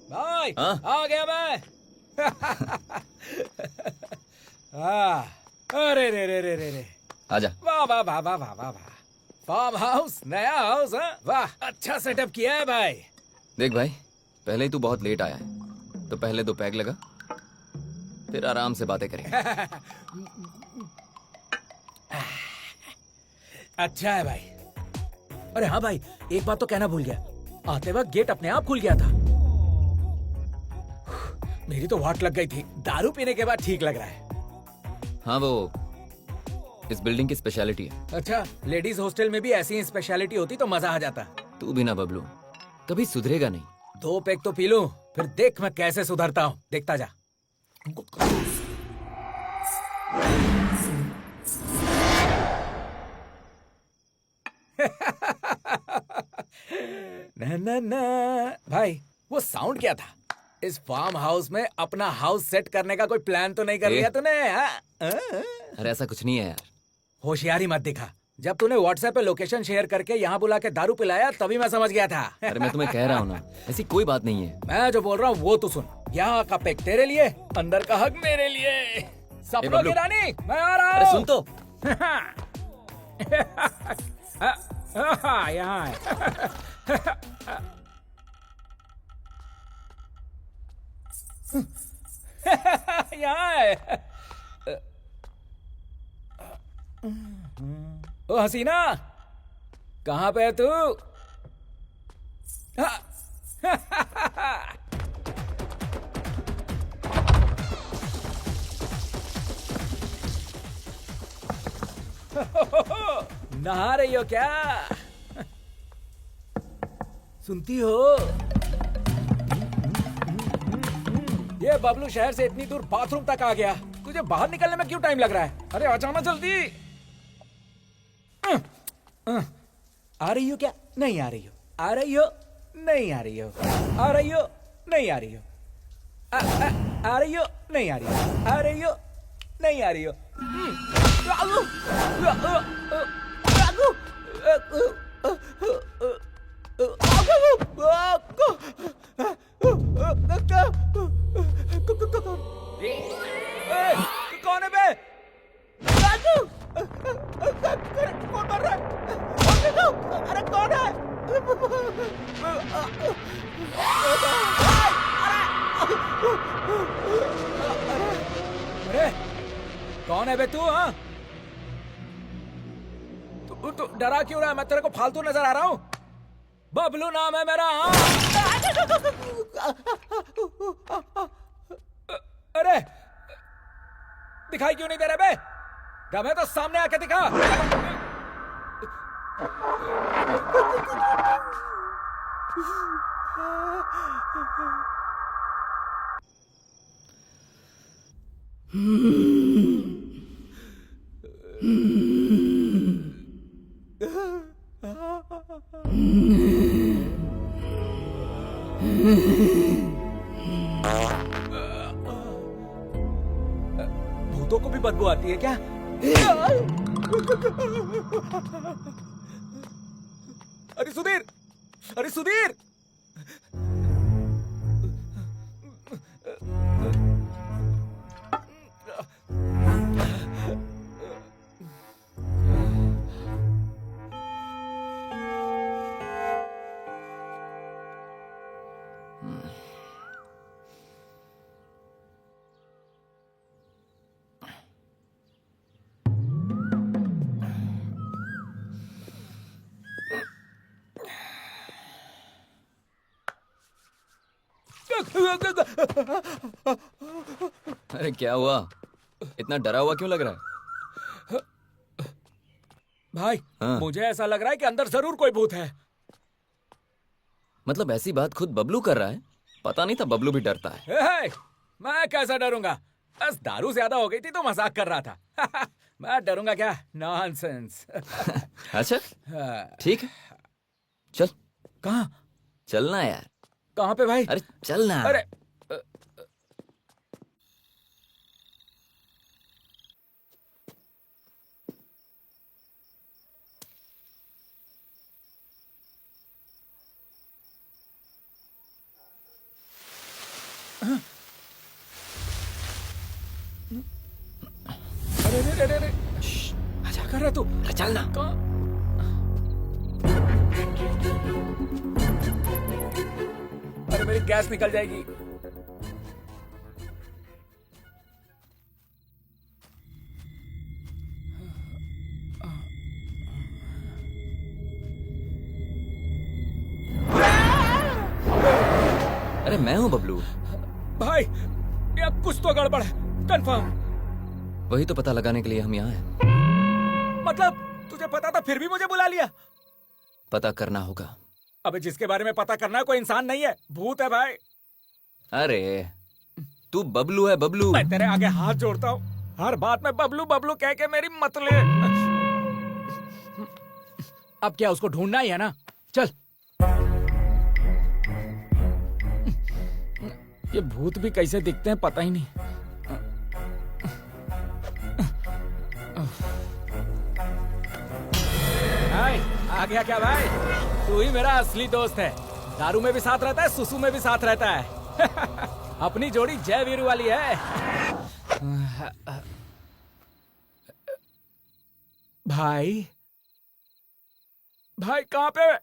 भाई, आ गया मैं। अरे रे रे रे रे रे,
आजा।
वाह वाह वाह वाह वाह वाह वाह। फार्म हाउस, नया हाउस। वाह, अच्छा सेटअप किया है भाई।
देख भाई, पहले ही तू बहुत लेट आया है, तो पहले 2 पैग लगा, फिर आराम से बातें करेंगे।
अच्छा है भाई। अरे हाँ भाई, एक बात तो कहना भूल गया। आते वक्त गेट अपने आप खुल गया था। मेरी तो वाट लग गई थी। दारू पीने के बाद ठीक लग रहा है।
हाँ, वो इस बिल्डिंग की स्पेशलिटी है।
अच्छा, लेडीज हॉस्टल में भी ऐसी ही स्पेशलिटी होती तो मजा आ जाता।
तू भी ना बबलू, कभी सुधरेगा नहीं।
2 पैग तो पी लूं, फिर देख मैं कैसे सुधरता हूँ। देखता जा। ना ना ना। भाई, वो साउंड क्या था? इस फार्म हाउस में अपना हाउस सेट करने का कोई प्लान तो नहीं कर लिया तूने?
अरे ऐसा कुछ नहीं है यार।
होशियारी मत दिखा। जब तूने व्हाट्सएप पे लोकेशन शेयर करके यहाँ बुला के दारू पिलाया, तभी मैं समझ गया था।
अरे मैं तुम्हें कह रहा हूँ ना, ऐसी कोई बात नहीं है।
मैं जो बोल रहा हूँ वो तो सुन। यहाँ का पेक तेरे लिए, अंदर का हक मेरे लिए। सपनों की रानी, मैं आ रहा हूँ।
अरे सुन तो।
यहाँ है। यहाँ है। ओ हसीना, कहाँ पे है तू? नहा रही हो क्या? सुनती हो? ये बबलू शहर से इतनी दूर बाथरूम तक आ गया। तुझे बाहर निकलने में क्यों टाइम लग रहा है? अरे आ जाना जल्दी। आ रही हो क्या? नहीं आ रही हो? आ रही हो? नहीं आ रही हो? आ रही हो? नहीं आ रही हो? आ रही हो? नहीं आ रही हो? आ रही हो? नहीं आ रही हो? कौन है बे? कौन मर रहा है? अरे कौन है? अरे कौन है बे तू? हाँ, तू डरा क्यों रहा है? मैं तेरे को फालतू नजर आ रहा हूँ? बबलू नाम है मेरा। हाँ, अरे दिखाई क्यों नहीं दे रहा बे? दम है तो सामने आके दिखा। भूतों को भी बदबू आती है क्या? अरे सुधीर, अरे सुधीर,
अरे क्या हुआ? इतना डरा हुआ क्यों लग रहा है?
भाई
हाँ।
मुझे ऐसा लग रहा है कि अंदर जरूर कोई भूत है।
मतलब ऐसी बात खुद बबलू कर रहा है? पता नहीं था बबलू भी डरता है।
हे, मैं कैसा डरूंगा? बस दारू ज्यादा हो गई थी तो मजाक कर रहा था। मैं डरूंगा क्या? नॉनसेंस।
अच्छा ठीक है, चल।
कहाँ?
चलना यार।
कहाँ पे भाई?
अरे चलना।
अरे अरे अरे अरे अरे क्या कर रहा तू?
चलना।
अरे मेरी गैस निकल जाएगी।
अरे मैं हूँ बबलू।
भाई ये कुछ तो गड़बड़ है, कंफर्म।
वही तो पता लगाने के लिए हम यहाँ हैं।
मतलब तुझे पता था फिर भी मुझे बुला लिया?
पता करना होगा।
अबे जिसके बारे में पता करना है कोई इंसान नहीं है, भूत है भाई।
अरे तू बबलू है, बबलू।
मैं तेरे आगे हाथ जोड़ता हूँ, हर बात में बबलू बबलू कह के मेरी मत ले। अब क्या उसको ढूंढना ही है ना? चल। ये भूत भी कैसे दिखते हैं पता ही नहीं। भाई आ गया क्या भाई? तू ही मेरा असली दोस्त है। दारू में भी साथ रहता है, सुसु में भी साथ रहता है। अपनी जोड़ी जय वीरू वाली है। भाई भाई कहाँ पे?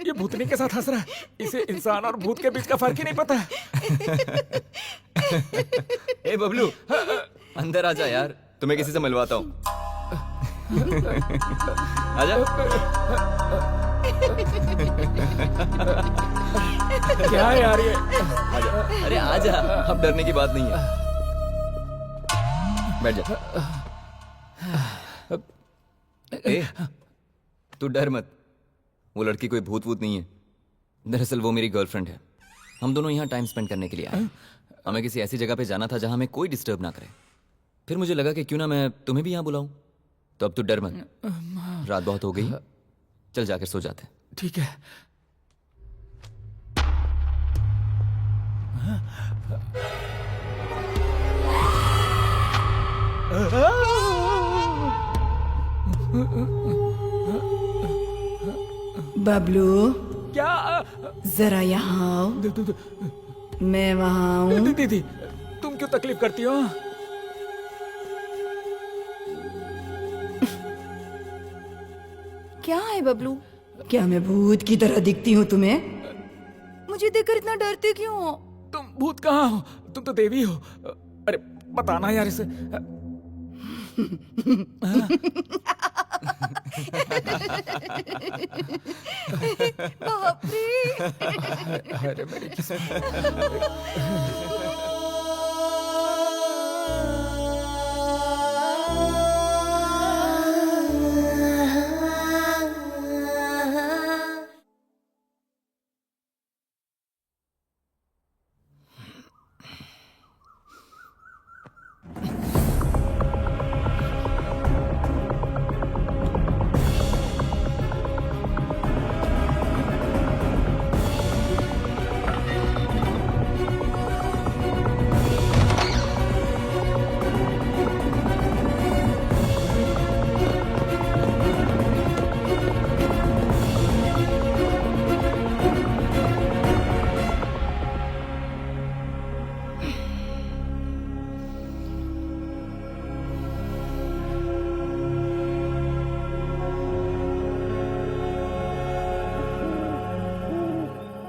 ये भूतनी के साथ हंस रहा है। इसे इंसान और भूत के बीच का फर्क ही नहीं पता।
ए बबलू, अंदर आ जा यार, तुम्हें किसी से मिलवाता हूँ। आजा।
क्या है यार ये?
आजा, अरे आजा, अब डरने की बात नहीं है। बैठ जा। ए, तू डर मत, वो लड़की कोई भूत वूत नहीं है। दरअसल वो मेरी गर्लफ्रेंड है। हम दोनों यहाँ टाइम स्पेंड करने के लिए आए। हमें किसी ऐसी जगह पे जाना था जहां हमें कोई डिस्टर्ब ना करे। फिर मुझे लगा कि क्यों ना मैं तुम्हें भी यहाँ बुलाऊं। तो अब तू डर मत, रात बहुत हो गई, चल जाकर सो जाते।
ठीक है।
बबलू,
क्या?
जरा यहाँ आओ। मैं वहाँ हूँ।
दीदी, तुम क्यों तकलीफ करती हो?
क्या है बबलू? क्या मैं भूत की तरह दिखती हूँ तुम्हें? मुझे देखकर इतना डरते क्यों हो?
तुम भूत कहाँ हो? तुम तो देवी हो। अरे बताना यार इसे।
बाप रे।
अरे मेरी किस्मत।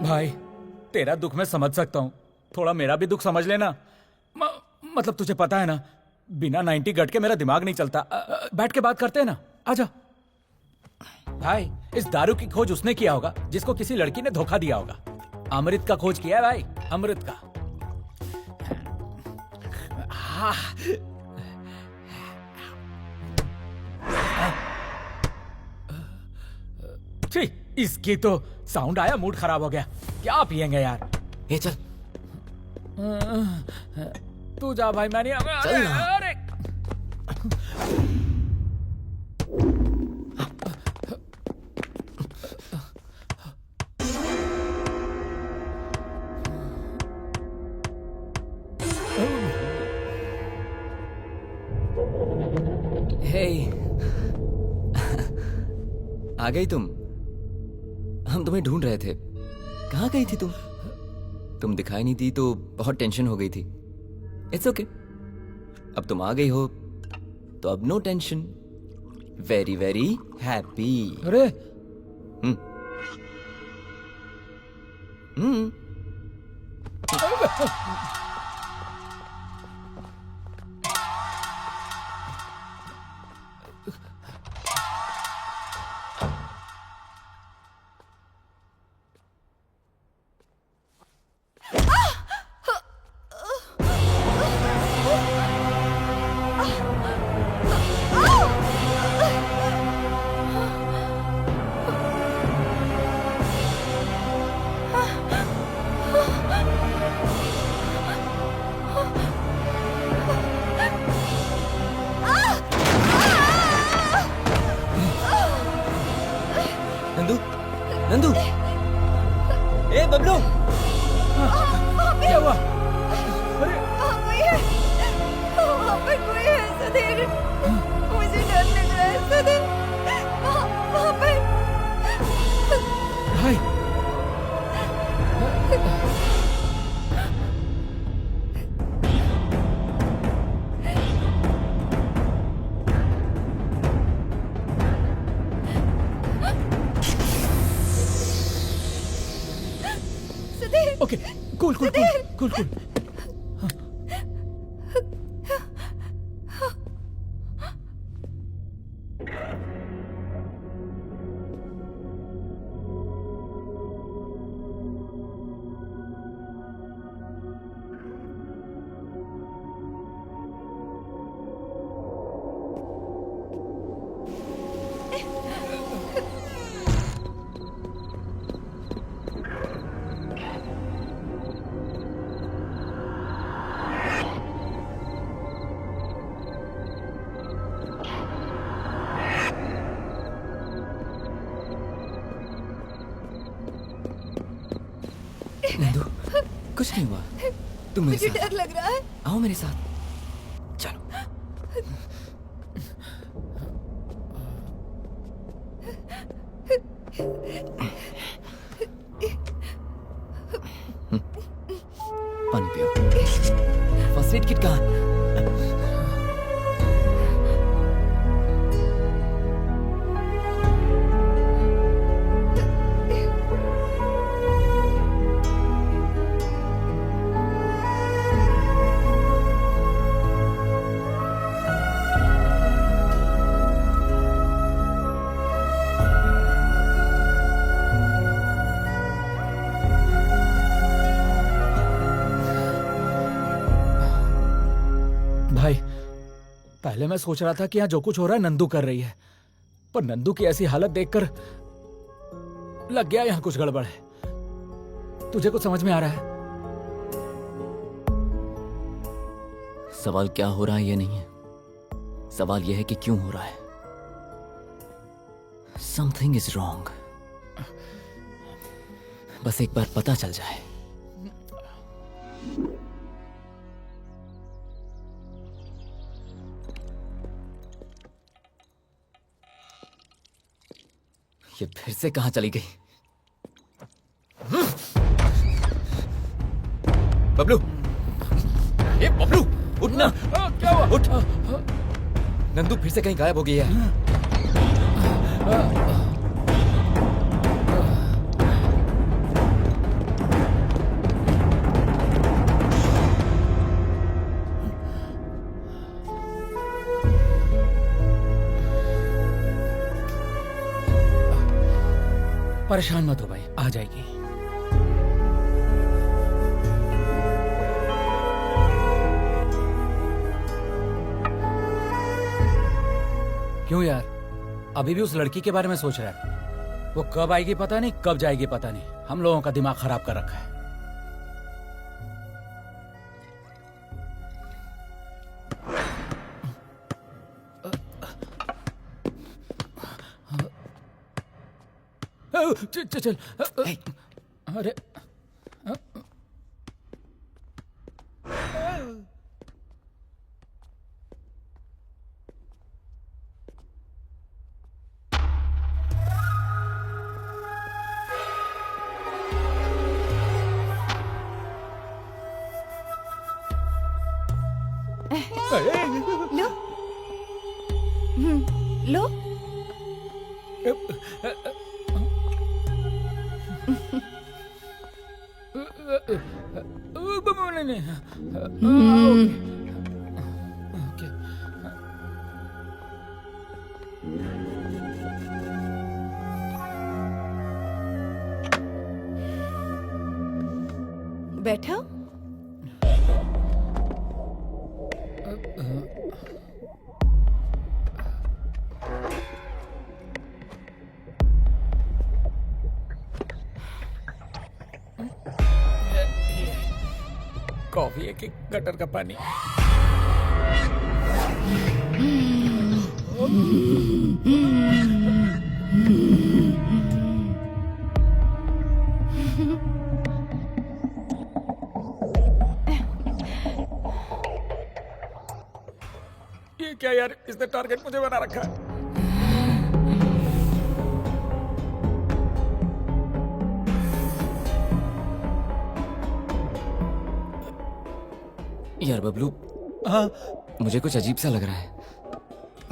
भाई, तेरा दुख मैं समझ सकता हूँ, थोड़ा मेरा भी दुख समझ लेना। मतलब तुझे पता है ना, बिना 90 गट के मेरा दिमाग नहीं चलता। बैठ के बात करते हैं ना, आजा। भाई, इस दारू की खोज उसने किया होगा जिसको किसी लड़की ने धोखा दिया होगा। अमृत का खोज किया है भाई, अमृत का। छी, इसकी तो साउंड आया, मूड खराब हो गया। क्या पिएंगे यार?
ये चल,
तू जा भाई, मैं नहीं।
चल ना।
अरे
हे, आ गई तुम? हम तुम्हें ढूंढ रहे थे। कहाँ गई थी तुम? तुम दिखाई नहीं दी तो बहुत टेंशन हो गई थी। इट्स ओके, अब तुम आ गई हो तो अब no tension. Very very happy.
अरे
नंदू, नंदू, ए बबलू,
क्या हुआ?
वहाँ पे कोई है सुधीर, मुझे डर लग रहा है सुधीर। वहाँ पे
भाई,
Sudhir
okay cool cool cool cool cool.
Nandu कुछ नहीं हुआ, तुम मेरे
मुझे
साथ
डर लग रहा है।
आओ मेरे साथ चलो। पानी पियो। फर्स्ट एड किट कहाँ?
भाई पहले मैं सोच रहा था कि यहाँ जो कुछ हो रहा है नंदू कर रही है, पर नंदू की ऐसी हालत देखकर लग गया यहाँ कुछ गड़बड़ है। तुझे कुछ समझ में आ रहा है?
सवाल क्या हो रहा है ये नहीं है, सवाल यह है कि क्यों हो रहा है। समथिंग इज रॉन्ग, बस एक बार पता चल जाए। ये फिर से कहां चली गई? बबलू, ये बबलू उठना।
क्या हुआ?
उठ। नंदू फिर से कहीं गायब हो गई है।
परेशान मत हो भाई, आ जाएगी। क्यों यार, अभी भी उस लड़की के बारे में सोच रहा है? वो कब आएगी पता नहीं, कब जाएगी पता नहीं। हम लोगों का दिमाग खराब कर रखा है। चल चल चल। अरे
लो लो। बैठो।
कॉफी है कि गटर का पानी? ये क्या यार, इसने टारगेट मुझे बना रखा है।
यार बबलू,
हाँ
मुझे कुछ अजीब सा लग रहा है,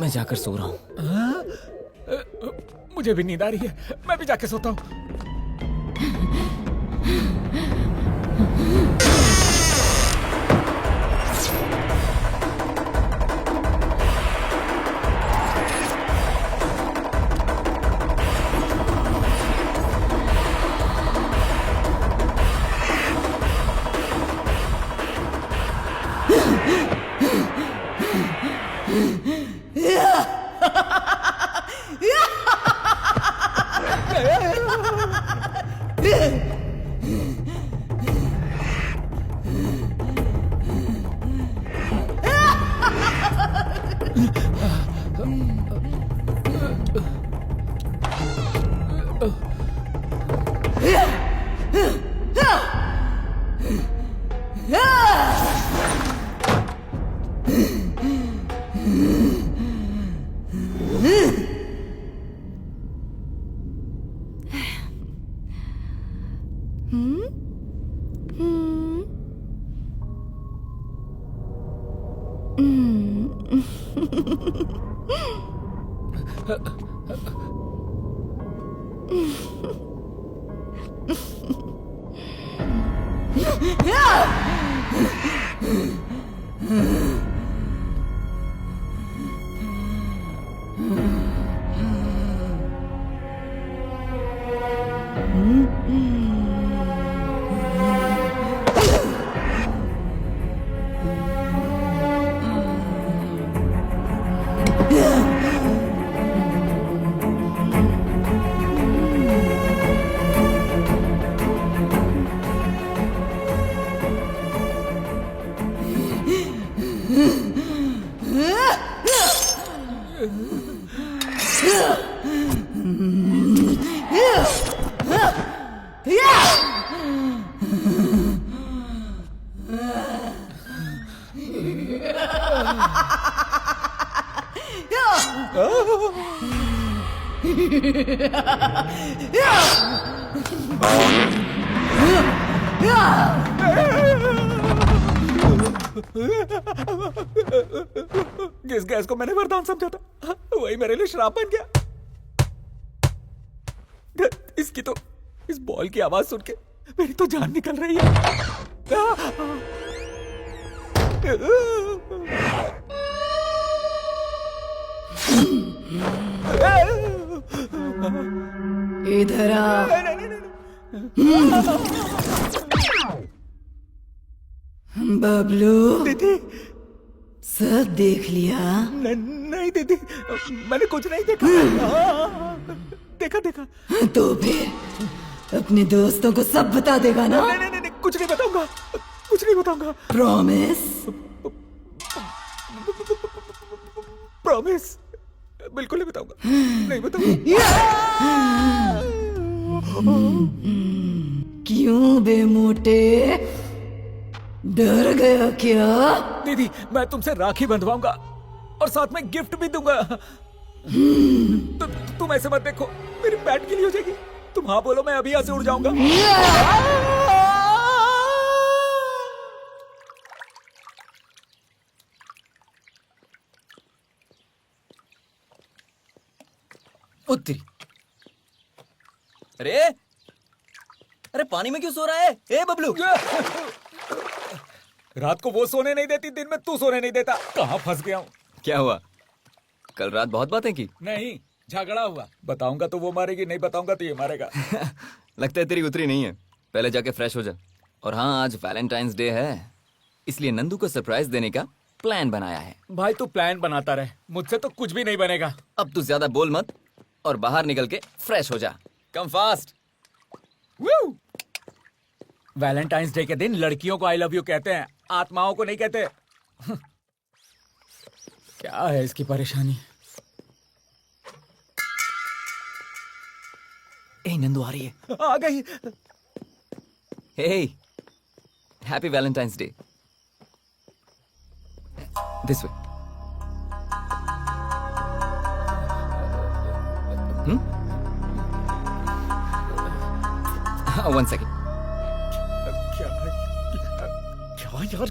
मैं जाकर सो रहा हूँ।
हाँ? मुझे भी नींद आ रही है, मैं भी जाके सोता हूँ। जिस गैस को मैंने वरदान समझा था वही मेरे लिए श्राप बन गया। इसकी तो इस बॉल की आवाज सुन के मेरी तो जान निकल रही है।
इधर आ। बबलू
दीदी
सब देख लिया?
नहीं दीदी, मैंने कुछ नहीं देखा। देखा
तो फिर अपने दोस्तों को सब बता देगा ना?
नहीं, कुछ नहीं बताऊंगा। प्रॉमिस बिल्कुल नहीं बताऊंगा।
क्यों बे मोटे, डर गया क्या?
दीदी मैं तुमसे राखी बंधवाऊंगा और साथ में गिफ्ट भी दूंगा। तुम ऐसे मत देखो, मेरी बैट के लिए हो जाएगी। तुम हाँ बोलो, मैं अभी यहाँ से उड़ जाऊंगा।
उत्तरी। अरे पानी में क्यों सो रहा है? ए बबलू,
रात को वो सोने नहीं देती, दिन में तू सोने नहीं देता। कहाँ फंस गया हूँ?
क्या हुआ? कल रात बहुत बातें की।
नहीं, झगड़ा हुआ। बताऊंगा तो वो मारेगी, नहीं बताऊंगा तो ये मारेगा।
लगता है तेरी उतरी नहीं है। पहले जाके फ्रेश हो जा। और हाँ, आज वैलेंटाइंस डे है, इसलिए नंदू को सरप्राइज देने का प्लान बनाया है।
भाई तू प्लान बनाता रहे, मुझसे तो कुछ भी नहीं बनेगा।
अब तू ज्यादा बोल मत और बाहर निकल के फ्रेश हो जा। Come fast.
वैलेंटाइंस डे के दिन लड़कियों को आई लव यू कहते हैं, आत्माओं को नहीं कहते। क्या है इसकी परेशानी?
ए नंदू आ रही है।
आ गई।
Hey, happy Valentine's day. This way. One second.
क्या यार?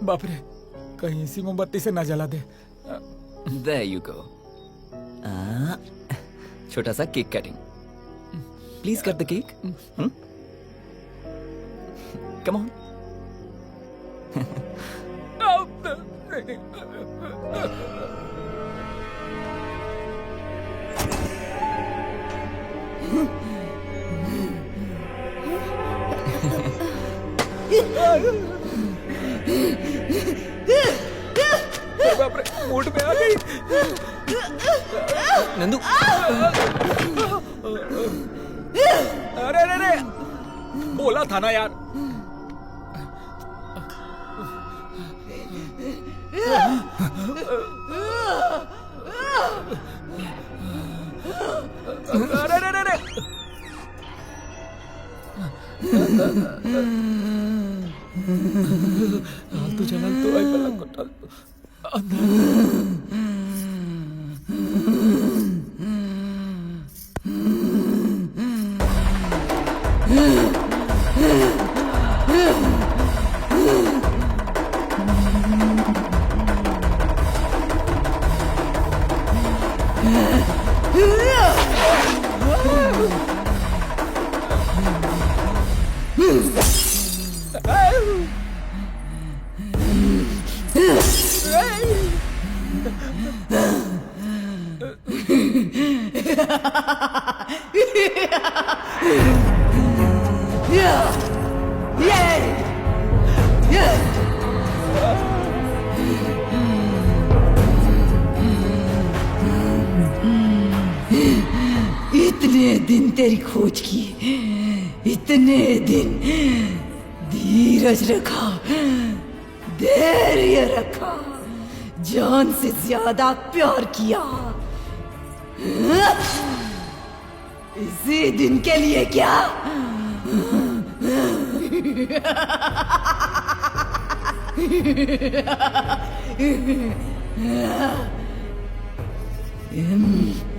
बाप रे, कहीं इसी मोमबत्ती से ना जला दे।
There you go. छोटा सा cake cutting. Please cut the cake. Come on.
बाप रे, मूड में आ गई।
नंदू,
अरे बोला था ना यार। अरे तू चला तो आई पलक को डाल अंदर।
इतने दिन तेरी खोज की, इतने दिन धीरज रखा, धैर्य रखा, जान से ज्यादा प्यार किया, इसी दिन के लिए क्या?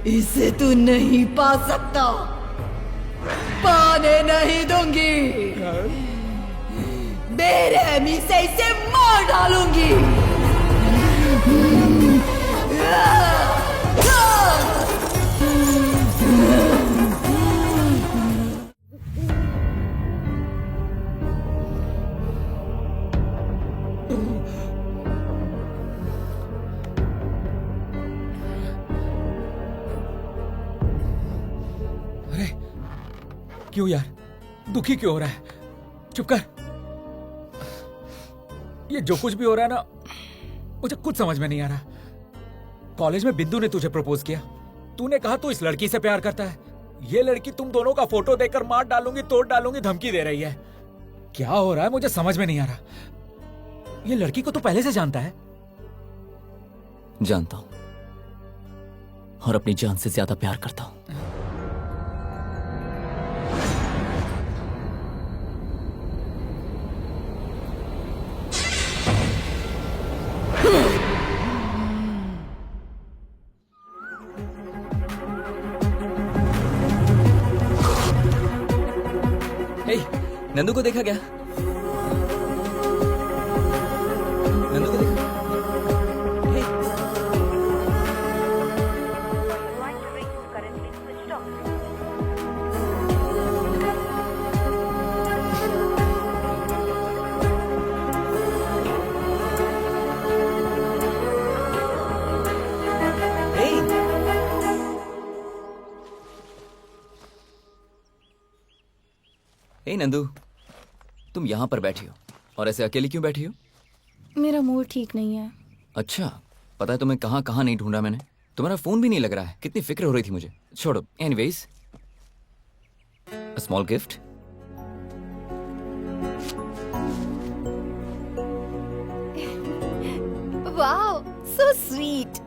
इसे तू नहीं पा सकता, पाने नहीं दूंगी, बेरहमी से इसे मार डालूंगी।
क्यों यार, दुखी क्यों हो रहा है? चुप कर। ये जो कुछ भी हो रहा है ना, मुझे कुछ समझ में नहीं आ रहा। कॉलेज में बिंदु ने तुझे प्रपोज किया, तूने कहा तू इस लड़की से प्यार करता है। ये लड़की तुम दोनों का फोटो देखकर मार डालूंगी, तोड़ डालूंगी धमकी दे रही है। क्या हो रहा है मुझे समझ में नहीं आ रहा। ये लड़की को तू पहले से जानता है?
जानता हूं, और अपनी जान से ज्यादा प्यार करता हूं। नंदू को देखा क्या? नंदू को देखा? हे नंदू, तुम यहाँ पर बैठी हो और ऐसे अकेली क्यों बैठी हो?
मेरा मूड ठीक नहीं है।
अच्छा, पता है तुम्हें कहाँ कहाँ नहीं ढूंढा मैंने? तुम्हारा फोन भी नहीं लग रहा है। कितनी फिक्र हो रही थी मुझे। छोड़ो, anyways, a small gift.
Wow, so sweet.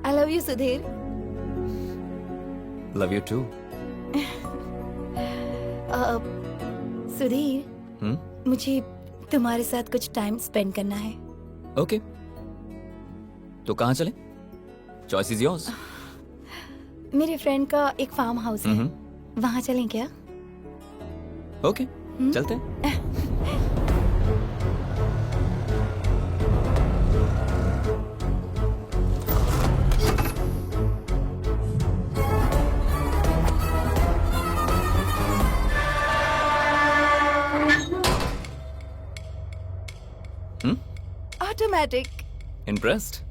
I love you Sudhir.
Love you too.
Sudhir, मुझे तुम्हारे साथ कुछ टाइम स्पेंड करना है।
ओके, तो कहाँ चले? Choice is yours.
मेरे फ्रेंड का एक फार्म हाउस है, वहाँ चलें क्या?
ओके, चलते हैं।
Automatic.
Impressed?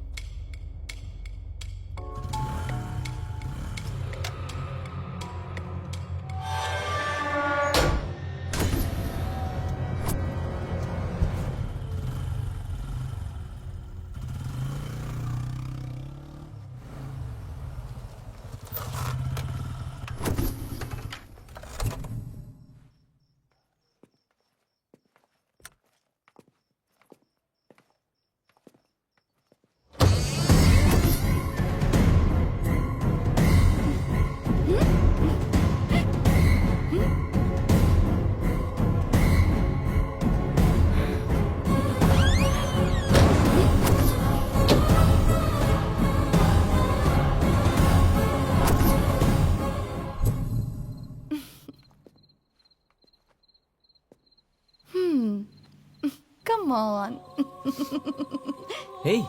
Come on.
Hey.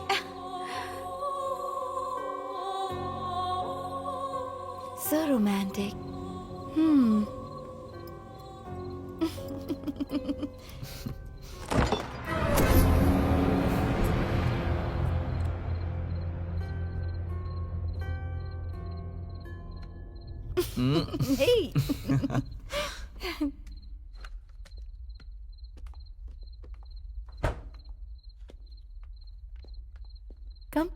So romantic. Hey. Come.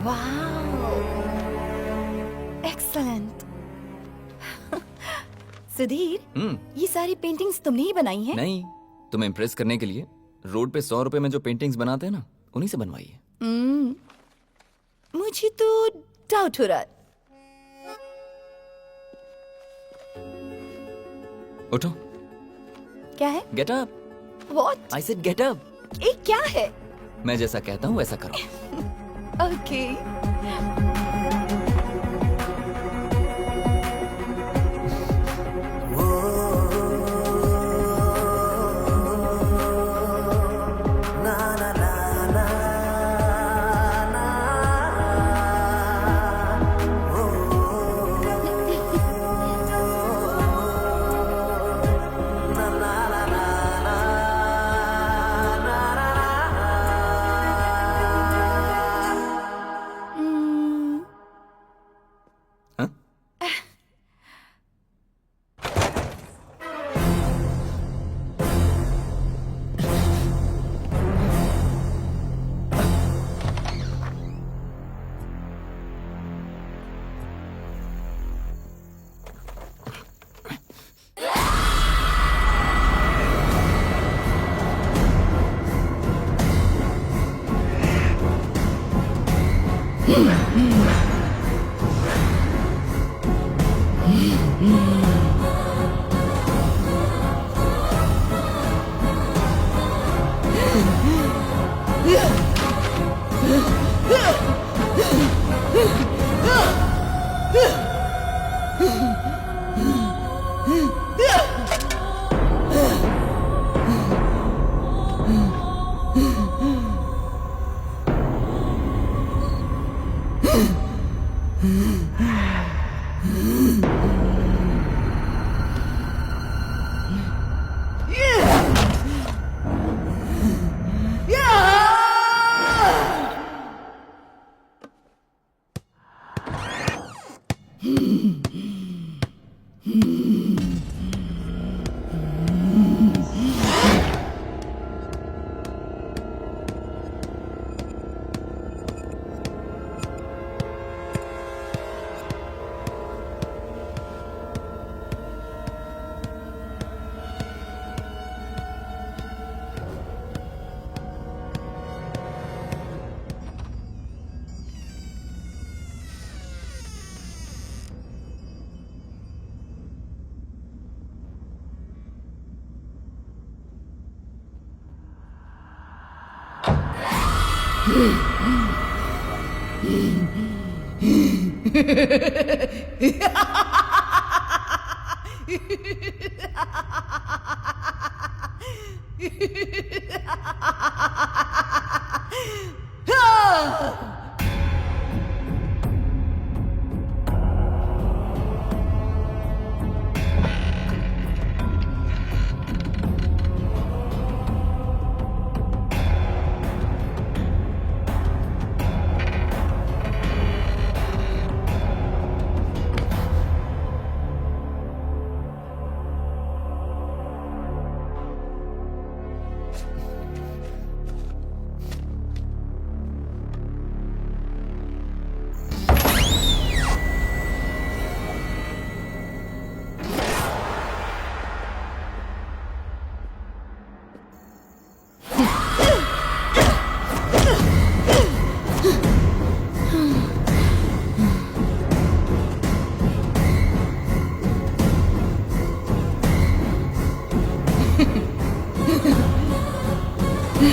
Wow. Excellent. Sudhir, ये सारी पेंटिंग्स तुमने ही बनाई हैं?
नहीं, तुम्हें इम्प्रेस करने के लिए रोड पे 100 रुपए में जो पेंटिंग्स बनाते हैं ना, उन्हीं से बनवाई है।
मुझे तो डाउट हो रहा है।
उठो।
क्या है?
Get up.
What?
I said get up.
ये क्या है?
मैं जैसा कहता हूँ वैसा करो।
ओके।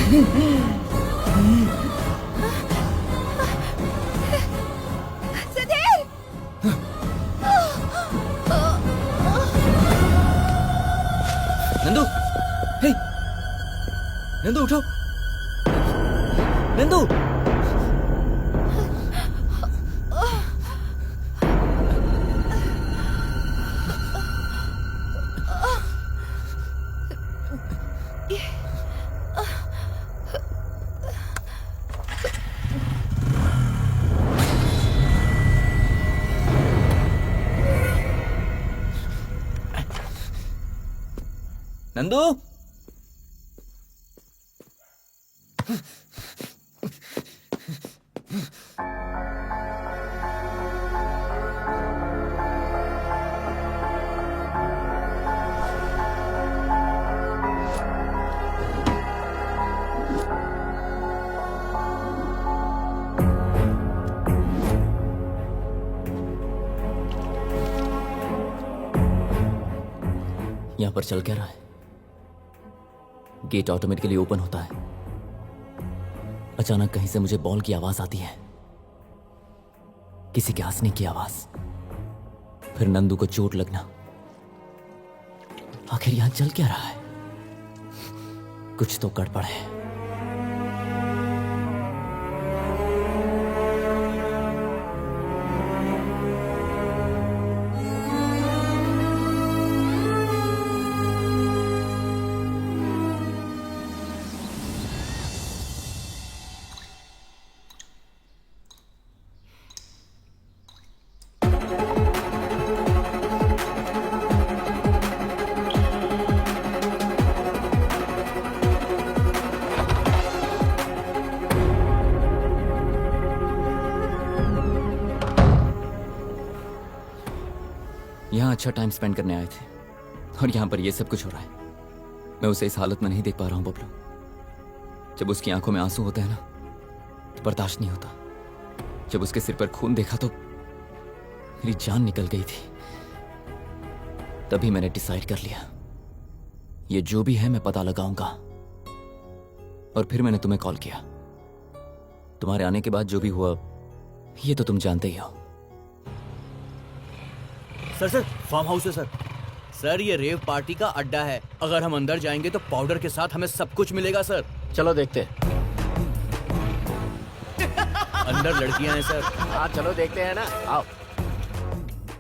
सुधीर
नंदू, हे, नंदू उठो, नंदू। नंदू,
यहां पर चल क्या रहा है? गेट ऑटोमेटिकली ओपन होता है। अचानक कहीं से मुझे बॉल की आवाज आती है, किसी के हंसने की आवाज, फिर नंदू को चोट लगना। आखिर यहां चल क्या रहा है? कुछ तो गड़बड़ है। यहां अच्छा टाइम स्पेंड करने आए थे और यहां पर यह सब कुछ हो रहा है। मैं उसे इस हालत में नहीं देख पा रहा हूं बबलू। जब उसकी आंखों में आंसू होते हैं ना, तो बर्दाश्त नहीं होता। जब उसके सिर पर खून देखा तो मेरी जान निकल गई थी। तभी मैंने डिसाइड कर लिया, ये जो भी है मैं पता लगाऊंगा। और फिर मैंने तुम्हें कॉल किया। तुम्हारे आने के बाद जो भी हुआ ये तो तुम जानते ही हो।
सर, फार्म हाउस है सर। सर, ये रेव पार्टी का अड्डा है। अगर हम अंदर जाएंगे तो पाउडर के साथ हमें सब कुछ मिलेगा सर।
चलो देखते हैं।
अंदर लड़कियां हैं सर।
हाँ चलो देखते हैं ना, आओ।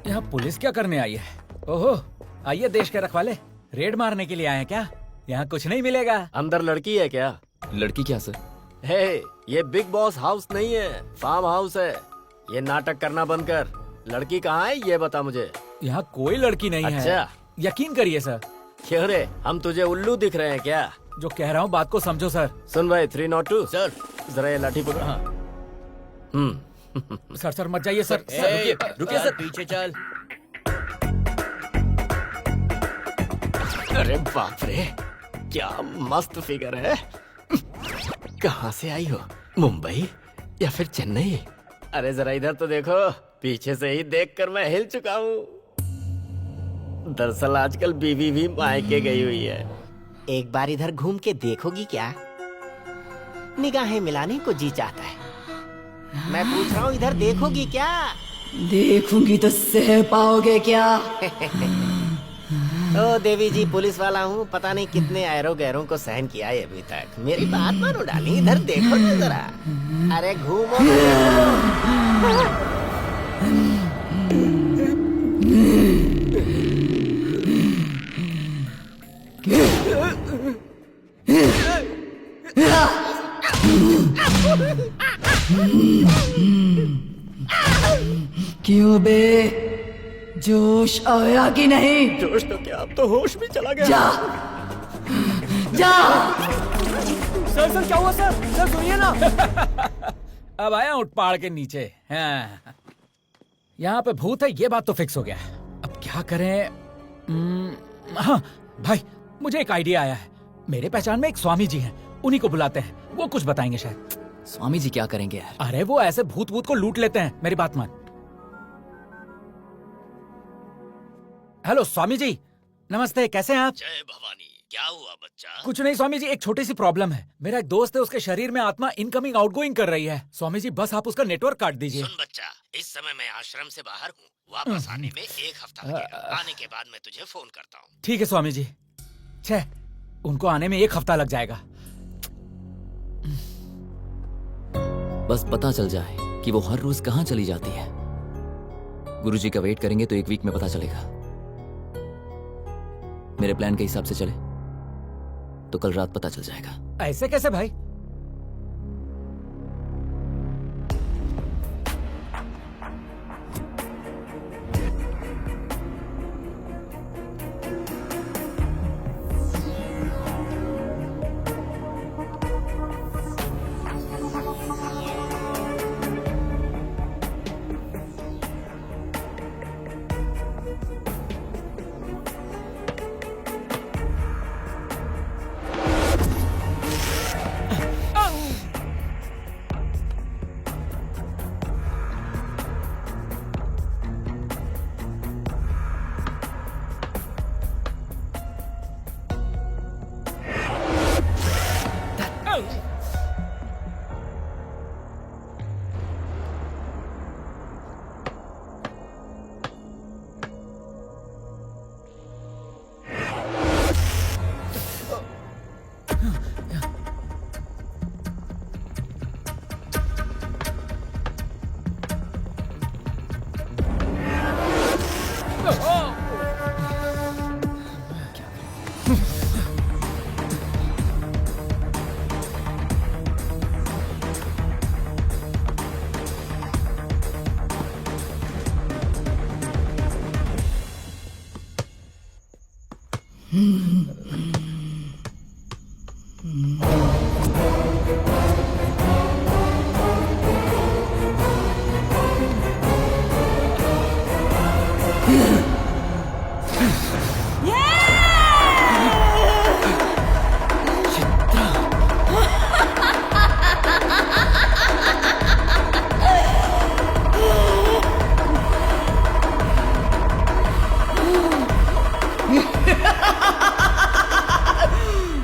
यहाँ पुलिस क्या करने आई है? ओहो, आइए देश के रखवाले, रेड मारने के लिए आए हैं क्या? यहाँ कुछ नहीं मिलेगा।
अंदर लड़की है क्या?
लड़की क्या सर?
हे, ये बिग बॉस हाउस नहीं है, फार्म हाउस है। ये नाटक करना बंद कर। लड़की कहाँ है ये बता मुझे।
यहाँ कोई लड़की नहीं है।
अच्छा,
यकीन करिए सर।
क्यों रे, हम तुझे उल्लू दिख रहे हैं क्या?
जो कह रहा हूँ बात को समझो सर।
सुन भाई, 302
सर।
जरा ये लाठी पकड़।
हाँ।
सर मत जाइए सर।
रुकिए सर, पीछे चल।
अरे बाप रे, क्या मस्त फिगर है। कहाँ से आई हो, मुंबई या फिर चेन्नई? अरे जरा इधर तो देखो, पीछे से ही देखकर मैं हिल चुका हूँ। दरअसल आजकल बीवी भी मायके गई हुई है।
एक बार इधर घूम के देखोगी क्या? निगाहें मिलाने को जी चाहता है। मैं पूछ रहा हूँ, इधर देखोगी क्या?
देखूंगी तो सह पाओगे क्या?
ओ देवी जी, पुलिस वाला हूँ। पता नहीं कितने ऐरो गैरों को सहन किया है अभी तक। मेरी बात मानो डाली, इधर देखो ना जरा। अरे घूमो।
क्यों बे, जोश आया कि नहीं?
जोश तो क्या, अब तो होश भी चला गया।
जा जा।
सर क्या हुआ सर? सर सुनिए ना। अब आया उठ पहाड़ के नीचे। हाँ। यहाँ पे भूत है, ये बात तो फिक्स हो गया। अब क्या करें? हाँ भाई, मुझे एक आइडिया आया है। मेरे पहचान में एक स्वामी जी हैं, उन्हीं को बुलाते हैं, वो कुछ बताएंगे शायद।
स्वामी जी क्या करेंगे यार?
अरे वो ऐसे भूत भूत को लूट लेते हैं, मेरी बात मान। हेलो स्वामी जी, नमस्ते, कैसे हैं आप?
जय भवानी।
क्या हुआ बच्चा?
कुछ नहीं स्वामी जी, एक छोटी सी प्रॉब्लम है। मेरा एक दोस्त है, उसके शरीर में आत्मा इनकमिंग आउटगोइंग कर रही है। स्वामी जी बस आप उसका नेटवर्क काट दीजिए।
सुन बच्चा, इस समय मैं आश्रम से बाहर हूँ, वापस आने में 1 हफ्ता लगेगा। आने के बाद मैं तुझे फोन करता हूँ।
ठीक है स्वामी जी। छे, उनको आने में 1 हफ्ता लग जाएगा।
बस पता चल जाए कि वो हर रोज कहाँ चली जाती है। गुरुजी का वेट करेंगे तो 1 वीक में पता चलेगा। मेरे प्लान के हिसाब से चले तो कल रात पता चल जाएगा।
ऐसे कैसे भाई?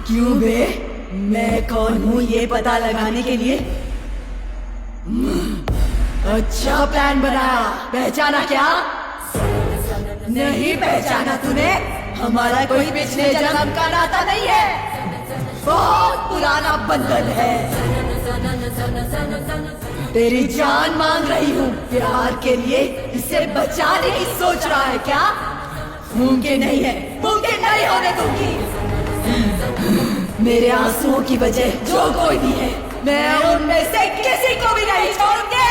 क्यों बे? मैं कौन हूँ ये पता लगाने के लिए? अच्छा प्लान बनाया। पहचाना क्या? नहीं पहचाना तूने? हमारा कोई पिछले जन्म का नाता नहीं है, बहुत पुराना बंधन है। तेरी जान मांग रही हूँ प्यार के लिए। इसे बचाने की सोच रहा है क्या? मुमकिन नहीं है, मुमकिन नहीं होने दूंगी। मेरे आंसुओं की वजह जो कोई भी है, मैं उनमें से किसी को भी नहीं छोड़ूंगी।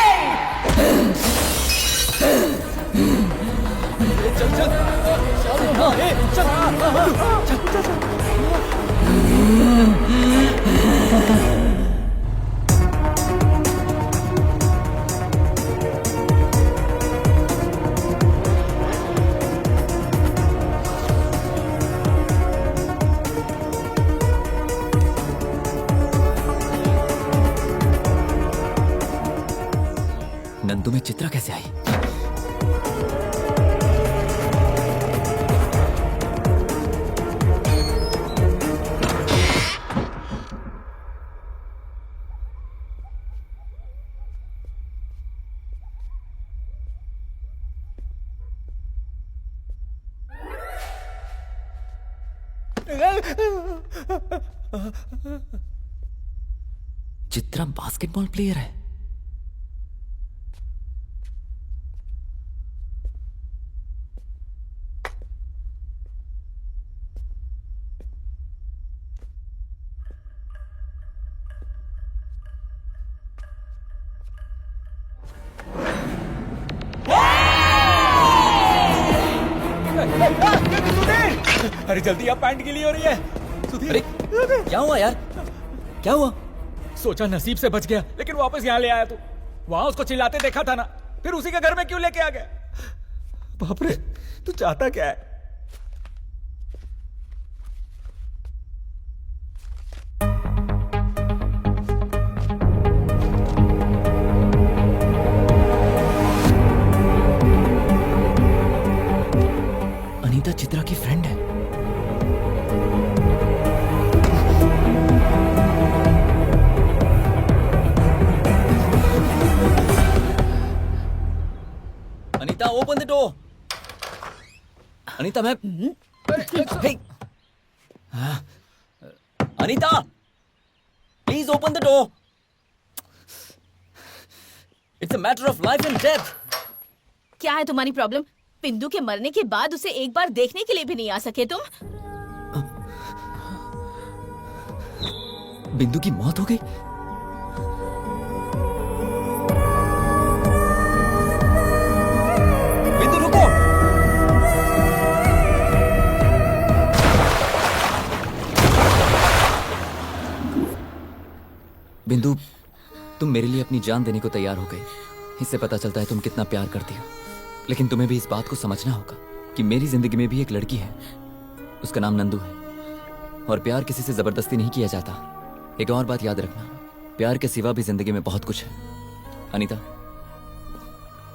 नंदू में चित्रा कैसे आई? चित्रा बास्केटबॉल प्लेयर है।
अरे जल्दी, आप पैंट गीली हो रही है।
अरे क्या हुआ यार? क्या हुआ?
सोचा नसीब से बच गया, लेकिन वापस यहाँ ले आया तू। वहां उसको चिल्लाते देखा था ना, फिर उसी के घर में क्यों लेके आ गया? बाप रे, तू चाहता क्या है?
अनीता चित्रा की फ्रेंड है। Anita open the door. Anita मैं Hey! Anita please open the door. It's a matter of life and death.
क्या है तुम्हारी प्रॉब्लम? बिंदु के मरने के बाद उसे एक बार देखने के लिए भी नहीं आ सके तुम?
बिंदु की मौत हो गई? बिंदु रुको। बिंदु तुम मेरे लिए अपनी जान देने को तैयार हो गई। इससे पता चलता है तुम कितना प्यार करती हो। लेकिन तुम्हें भी इस बात को समझना होगा कि मेरी जिंदगी में भी एक लड़की है। उसका नाम नंदू है और प्यार किसी से जबरदस्ती नहीं किया जाता। एक और बात याद रखना, प्यार के सिवा भी जिंदगी में बहुत कुछ है। Anita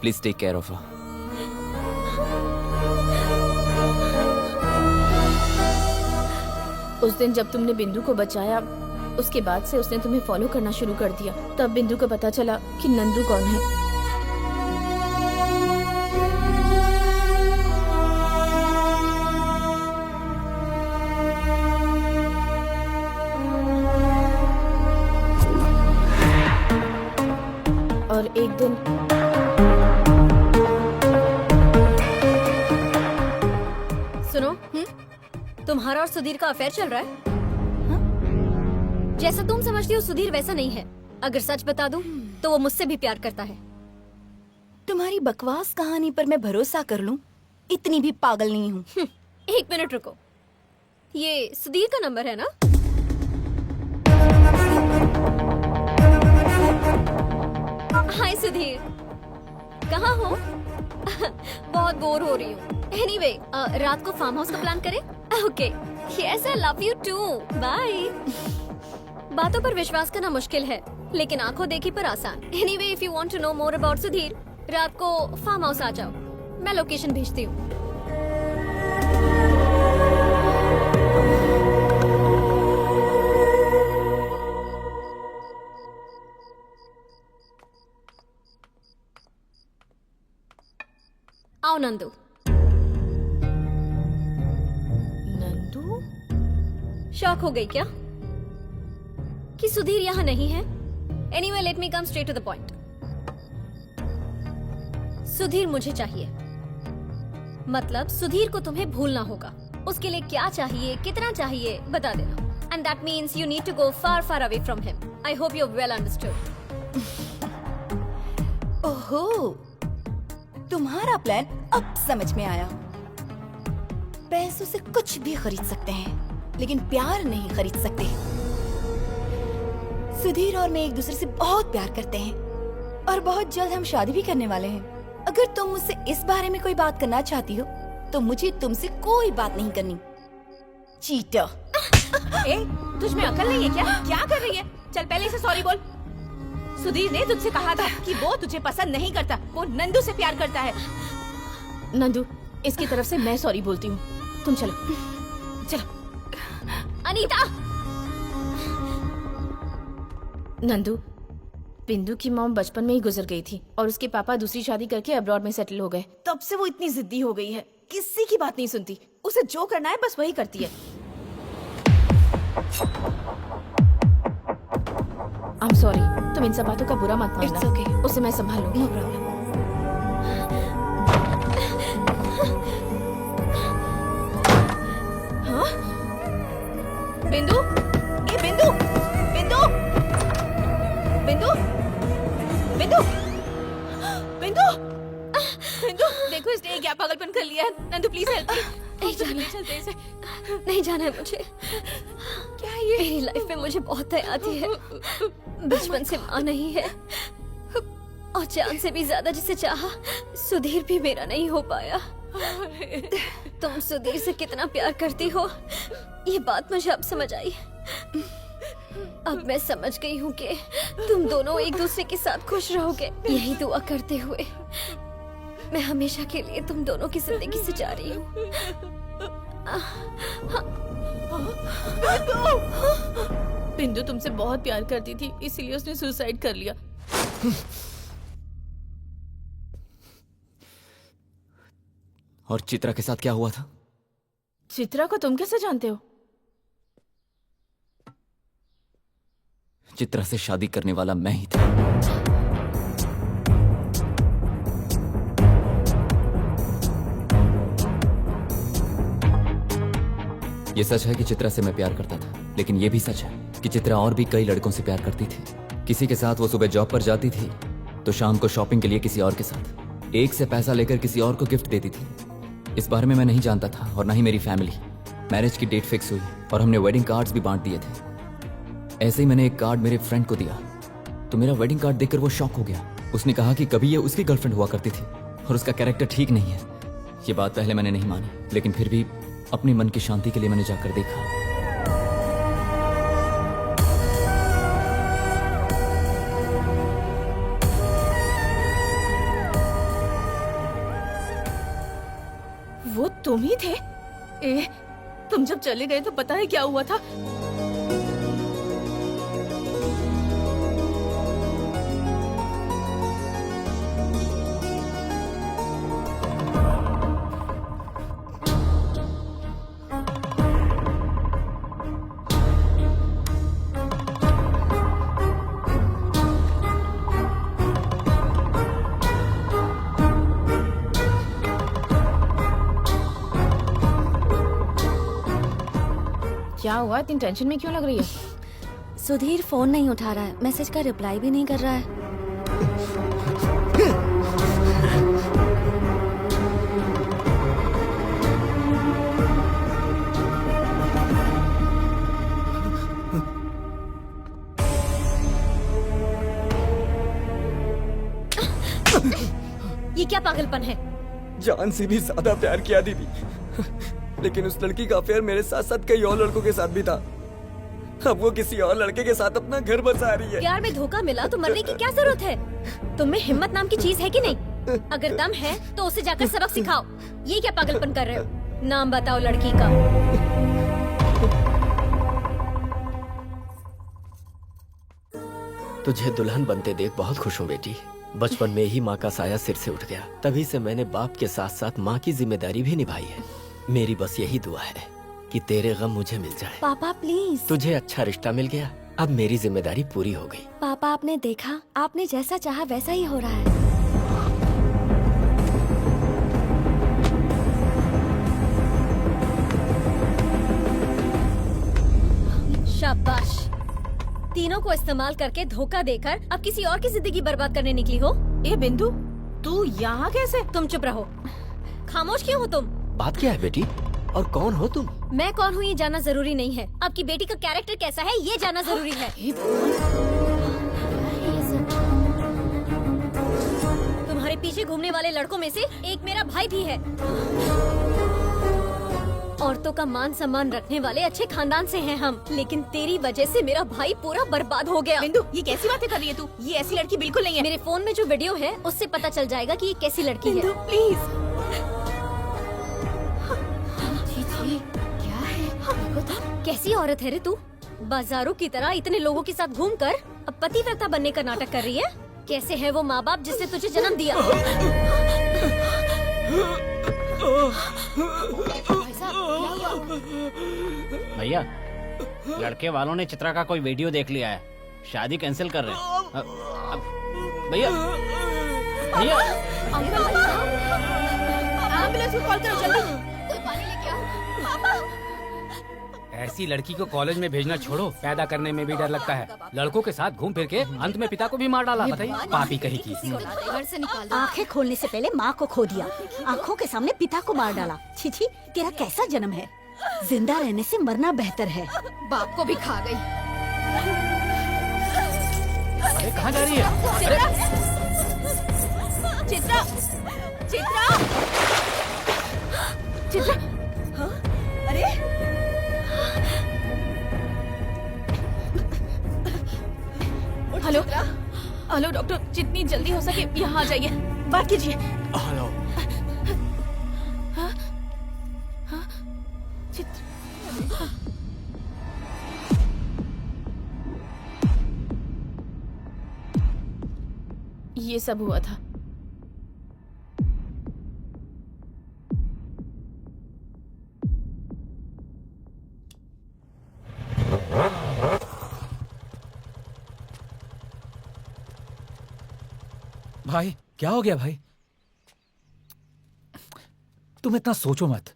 please take care of her.
उस दिन जब तुमने बिंदु को बचाया, उसके बाद से उसने तुम्हें फॉलो करना शुरू कर दिया। तब बिंदु को पता चला कि नंदू कौन है। और एक दिन
सुनो, तुम्हारा और सुधीर का अफेयर चल रहा है? जैसा तुम समझती हो सुधीर वैसा नहीं है। अगर सच बता दूं तो वो मुझसे भी प्यार करता है।
तुम्हारी बकवास कहानी पर मैं भरोसा कर लूं? इतनी भी पागल नहीं हूँ।
एक मिनट रुको, ये सुधीर का नंबर है ना? हाय सुधीर, कहाँ हो? बहुत बोर हो रही हूँ। एनीवे, रात को फार्म हाउस का प्लान करें? Okay, yes I love you too, bye. बातों पर विश्वास करना मुश्किल है, लेकिन आंखों देखी पर आसान। Anyway, if you want to know more about Sudhir, रात को फार्म हाउस आ जाओ, मैं लोकेशन भेजती हूँ। आओ नंदू।
नंदू?
शॉक हो गई क्या कि सुधीर यहाँ नहीं है? Anyway, let me come straight to the point. Sudhir मुझे चाहिए, मतलब सुधीर को तुम्हें भूलना होगा। उसके लिए क्या चाहिए, कितना चाहिए, बता देना। And that means you need to go far far away from him. I hope you well understood.
ओहो, तुम्हारा प्लान अब समझ में आया। पैसों से कुछ भी खरीद सकते हैं, लेकिन प्यार नहीं खरीद सकते। सुधीर और मैं एक दूसरे से बहुत प्यार करते हैं और बहुत जल्द हम शादी भी करने वाले हैं। अगर तुम मुझसे इस बारे में कोई बात करना चाहती हो तो मुझे तुमसे कोई बात नहीं करनी। चीटर।
ए, तुझ में अकल नहीं है क्या? क्या कर रही है? चल पहले इसे सॉरी बोल। सुधीर ने तुझसे कहा था कि वो तुझे पसंद नहीं करता, वो नंदू से प्यार करता है। नंदू, इसकी तरफ से मैं सॉरी बोलती हूँ। तुम चलो चलो।
अनीता!
नंदू, बिंदु की मॉम बचपन में ही गुजर गई थी और उसके पापा दूसरी शादी करके अब्रॉड में सेटल हो गए। तब से वो इतनी जिद्दी हो गई है, किसी की बात नहीं सुनती। उसे जो करना है बस वही करती है। I'm sorry, तुम इन सब बातों का बुरा मत मानना।
It's okay.
उसे मैं संभाल लूंगी।
No problem.
हाँ? बिंदु? ए बिंदु! बिंदु! बिंदु! बिंदु! बिंदु! बिंदु! देखो इसने क्या पागलपन कर लिया है। Nandu please help me.
नहीं जाना,
चलते इसे।
नहीं जाना है मुझे।
क्या ये?
मेरी लाइफ में मुझे बहुत दया आती है। बचपन से माँ नहीं है और जान से भी ज्यादा जिसे चाहा, सुधीर भी मेरा नहीं हो पाया। तुम सुधीर से कितना प्यार करती हो, ये बात मुझे अब समझ आई। अब मैं समझ गई हूँ कि तुम दोनों एक दूसरे के साथ खुश रहोगे। यही दुआ करते हुए मैं हमेशा के लिए तुम दोनों की जिंदगी से जा रही हूँ।
बिंदु तुमसे बहुत प्यार करती थी, इसीलिए उसने सुसाइड कर लिया।
और चित्रा के साथ क्या हुआ था?
चित्रा को तुम कैसे जानते हो?
चित्रा से शादी करने वाला मैं ही था। ये सच है कि चित्रा से मैं प्यार करता था, लेकिन ये भी सच है कि चित्रा और भी कई लड़कों से प्यार करती थी। किसी के साथ वो सुबह जॉब पर जाती थी तो शाम को शॉपिंग के लिए किसी और के साथ, एक से पैसा लेकर किसी और को गिफ्ट देती थी। इस बारे में मैं नहीं जानता था और ना ही मेरी फैमिली। मैरिज की डेट फिक्स हुई और हमने वेडिंग कार्ड्स भी बांट दिए थे। ऐसे ही मैंने एक कार्ड मेरे फ्रेंड को दिया तो मेरा वेडिंग कार्ड देखकर वो शॉक हो गया। उसने कहा कि कभी ये उसकी गर्लफ्रेंड हुआ करती थी और उसका कैरेक्टर ठीक नहीं है। ये बात पहले मैंने नहीं मानी, लेकिन फिर भी अपनी मन की शांति के लिए मैंने जाकर देखा।
वो तुम ही थे? तुम जब चले गए तो पता है क्या हुआ था? क्या हुआ? इतनी टेंशन में क्यों लग रही है?
सुधीर फोन नहीं उठा रहा है, मैसेज का रिप्लाई भी नहीं कर रहा है।
ये क्या पागलपन है?
जान से भी ज्यादा प्यार किया दीदी, लेकिन उस लड़की का अफेयर मेरे साथ साथ कई और लड़कों के साथ भी था। अब वो किसी और लड़के के साथ अपना घर बसा रही है।
प्यार में धोखा मिला तो मरने की क्या जरूरत है? तुम में हिम्मत नाम की चीज है कि नहीं? अगर दम है तो उसे जाकर सबक सिखाओ। ये क्या पागलपन कर रहे हो? नाम बताओ लड़की का।
तुझे दुल्हन बनते देख बहुत खुश हूँ बेटी। बचपन में ही माँ का साया सिर से उठ गया, तभी से मैंने बाप के साथ साथ माँ की जिम्मेदारी भी निभाई है। मेरी बस यही दुआ है कि तेरे गम मुझे मिल जाए।
पापा प्लीज।
तुझे अच्छा रिश्ता मिल गया, अब मेरी जिम्मेदारी पूरी हो गई।
पापा आपने देखा, आपने जैसा चाहा वैसा ही हो रहा है।
शाबाश। तीनों को इस्तेमाल करके धोखा देकर अब किसी और की जिंदगी बर्बाद करने निकली हो।
ए बिंदु, तू यहाँ कैसे?
तुम चुप रहो। खामोश क्यों हो तुम?
बात क्या है बेटी, और कौन हो तुम?
मैं कौन हूँ ये जानना जरूरी नहीं है, आपकी बेटी का कैरेक्टर कैसा है ये जानना जरूरी है। तुम्हारे पीछे घूमने वाले लड़कों में से एक मेरा भाई भी है। औरतों का मान सम्मान रखने वाले अच्छे खानदान से हैं हम, लेकिन तेरी वजह से मेरा भाई पूरा बर्बाद हो गया।
बिंदु, ये कैसी बातें कर रही है तू? ये ऐसी लड़की बिल्कुल नहीं है।
मेरे फोन में जो वीडियो है उससे पता चल जाएगा कि ये कैसी लड़की है।
प्लीज।
क्या है? कैसी औरत है रे तू? बाजारों की तरह इतने लोगों के साथ घूमकर अब पतिव्रता बनने का नाटक कर रही है। कैसे है वो माँ बाप जिसने तुझे जन्म दिया?
भैया, लड़के वालों ने चित्रा का कोई वीडियो देख लिया है, शादी कैंसिल कर रहे हैं। भैया भैया,
एम्बुलेंस को कॉल करो जल्दी। कोई पानी लेके आओ। पापा।
ऐसी लड़की को कॉलेज में भेजना छोड़ो, पैदा करने में भी डर लगता है। लड़कों के साथ घूम फिर के अंत में पिता को भी मार डाला। बताइए, पापी कहीं की।
घर से निकाल दो।
आंखें खोलने से पहले माँ को खो दिया, आंखों के सामने पिता को मार डाला। छी छी, तेरा कैसा जन्म है? जिंदा रहने से मरना बेहतर है।
बाप को भी खा गई।
अरे कहाँ जा रही है?
चित्रा, चित्रा, चित्रा। हाँ? अरे हेलो हेलो डॉक्टर, जितनी जल्दी हो सके यहाँ आ जाइए। बात कीजिए।
हेलो।
हाँ? हाँ? चित्रा। ये सब हुआ था।
भाई क्या हो गया भाई? तुम इतना सोचो मत।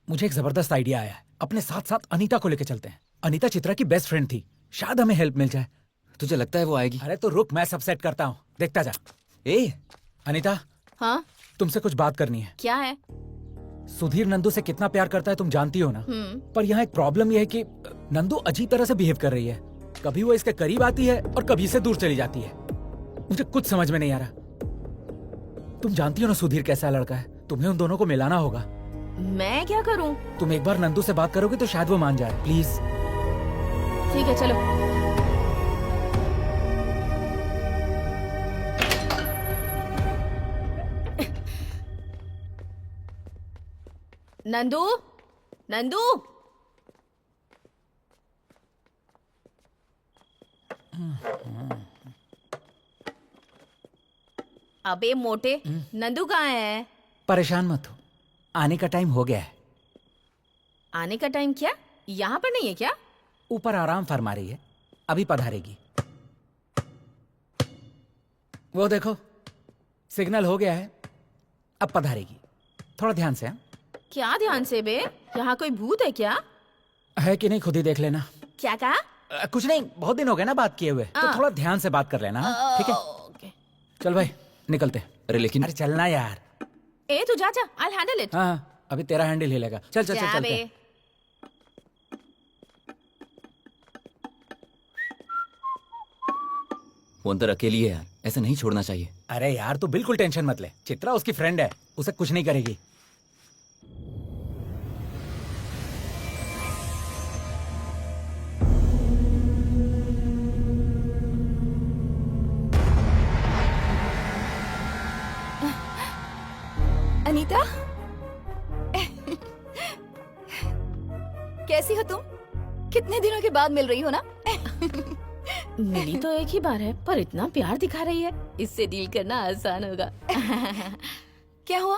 मुझे एक जबरदस्त आइडिया आया है। अपने साथ साथ अनीता को लेके चलते हैं। अनीता चित्रा की बेस्ट फ्रेंड थी, शायद हमें हेल्प मिल जाए।
तुझे लगता है वो आएगी?
अरे तो रुक, मैं सब सेट करता हूँ, देखता जा। ए अनीता,
हाँ
तुमसे कुछ बात करनी है।
क्या है?
सुधीर नंदू से कितना प्यार करता है तुम जानती हो ना। पर यहाँ एक प्रॉब्लम यह है कि नंदू अजीब तरह से बिहेव कर रही है। कभी वो इसके करीब आती है और कभी से दूर चली जाती है। मुझे कुछ समझ में नहीं आ रहा। तुम जानती हो ना सुधीर कैसा लड़का है। तुम्हें उन दोनों को मिलाना होगा।
मैं क्या करूं?
तुम एक बार नंदू से बात करोगे तो शायद वो मान जाए। प्लीज।
ठीक है चलो। नंदू, नंदू, अबे मोटे, नंदू कहाँ है?
परेशान मत हो, आने का टाइम हो गया है।
आने का टाइम क्या? यहाँ पर नहीं है क्या?
ऊपर आराम फरमा रही है, अभी पधारेगी। वो देखो सिग्नल हो गया है, अब पधारेगी। थोड़ा ध्यान से।
क्या ध्यान से बे? यहाँ कोई भूत है क्या?
है कि नहीं खुद ही देख लेना।
क्या कहा?
कुछ नहीं, बहुत दिन हो गए ना बात किए हुए, तो थोड़ा ध्यान से बात कर लेना। ठीक है चल भाई निकलते।
अरे लेकिन
अरे चलना यार।
ए तू जा जा, I'll handle it।
हाँ अभी तेरा हैंडल ही लेगा। चल चल चल
जा
चल,
बे।
चल।
वो अंदर अकेली है यार, ऐसे नहीं छोड़ना चाहिए।
अरे यार तू बिल्कुल टेंशन मत ले, चित्रा उसकी फ्रेंड है, उसे कुछ नहीं करेगी।
अनीता कैसी हो तुम? कितने दिनों के बाद मिल रही हो ना।
मिली तो एक ही बार है, पर इतना प्यार दिखा रही है, इससे डील करना आसान होगा।
क्या हुआ,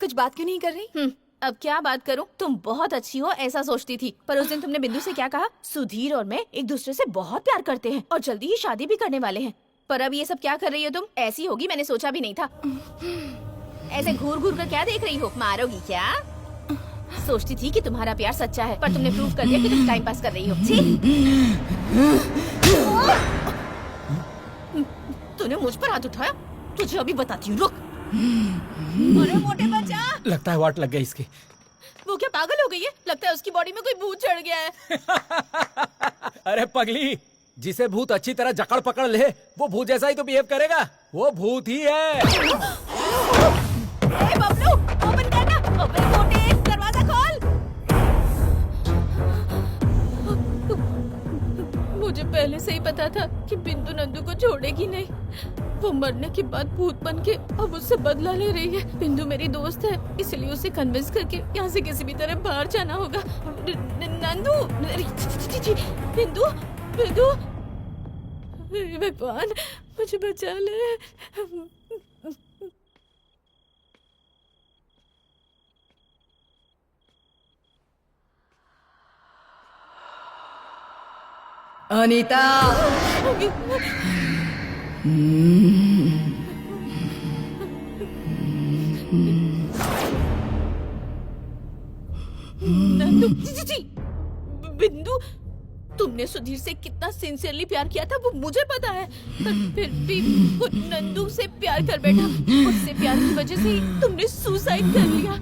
कुछ बात क्यों नहीं कर रही?
अब क्या बात करूं? तुम बहुत अच्छी हो ऐसा सोचती थी, पर उस दिन तुमने बिंदु से क्या कहा? सुधीर और मैं एक दूसरे से बहुत प्यार करते हैं और जल्दी ही शादी भी करने वाले हैं। पर अब ये सब क्या कर रही हो तुम? ऐसी होगी मैंने सोचा भी नहीं था। ऐसे घूर घूर कर क्या देख रही हो? मारोगी क्या? सोचती थी कि तुम्हारा प्यार सच्चा है, पर तुमने प्रूव कर दिया कि तुम टाइम पास कर रही हो। तूने मुझ पर हाथ उठाया, तुझे अभी बताती हूँ, रुक। अरे मोटे बच्चा,
लगता है वाट लग गई इसकी।
वो क्या पागल हो गई है? लगता है उसकी बॉडी में कोई भूत चढ़ गया है।
अरे पगली, जिसे भूत अच्छी तरह जकड़ पकड़ ले वो भूत जैसा ही तो बिहेव करेगा। वो भूत ही है।
बबलू, ओपन करना। अबे मोटे, दरवाजा खोल। मुझे पहले से ही पता था कि बिंदु नंदू को छोड़ेगी नहीं। वो मरने के बाद भूत बन के अब उससे बदला ले रही है। बिंदु मेरी दोस्त है, इसलिए उसे कन्विंस करके यहाँ से किसी भी तरह बाहर जाना होगा। नंदू, बिंदु, बिंदु, भगवान मुझे बचा ले।
अनीता,
नंदू, जी, बिंदु, तुमने सुधीर से कितना सिंसियरली प्यार किया था वो मुझे पता है, पर फिर भी वो नंदू से प्यार कर बैठा। उससे प्यार की वजह से ही तुमने सुसाइड कर लिया।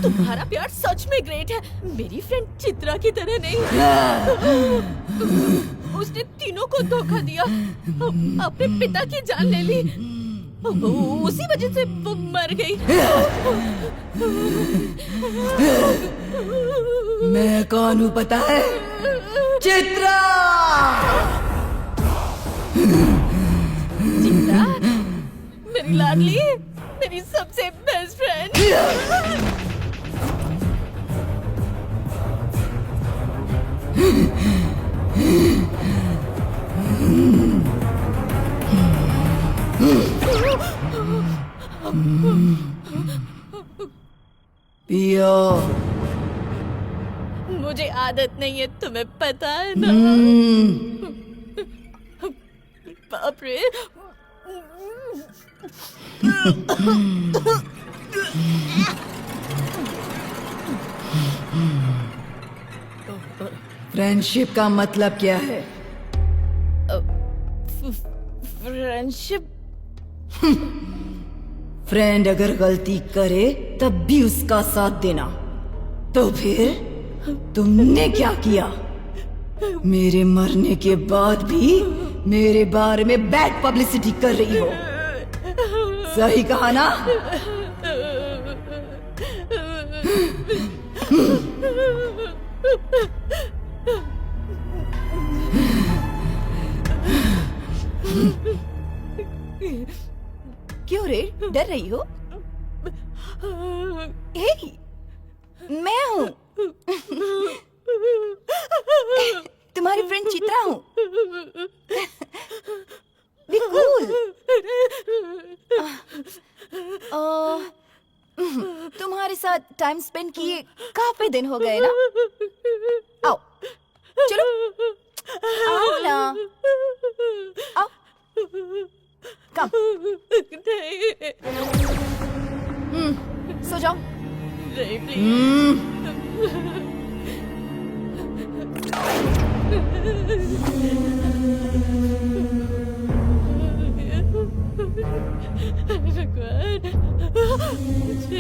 तुम्हारा प्यार सच में ग्रेट है, मेरी फ्रेंड चित्रा की तरह नहीं। उसने तीनों को धोखा दिया, अपने पिता की जान ले ली, उसी वजह से वो मर गई।
मैं कौन हूँ पता है? चित्रा।
चित्रा, मेरी लाडली, मेरी सबसे बेस्ट फ्रेंड।
पियो।
मुझे आदत नहीं है, तुम्हें पता है ना। बाप रे,
फ्रेंडशिप का मतलब क्या है?
फ्रेंडशिप।
फ्रेंड अगर गलती करे तब भी उसका साथ देना। तो फिर तुमने क्या किया? मेरे मरने के बाद भी मेरे बारे में बैड पब्लिसिटी कर रही हो। सही कहा ना?
क्यों रे, डर रही हो? हे, मैं हूँ। तुम्हारी फ्रेंड चित्रा हूँ। Be cool. तुम्हारे साथ टाइम स्पेंड किए काफी दिन हो गए ना। आओ, चलो, आओ ना, आओ, कम। सो जाओ।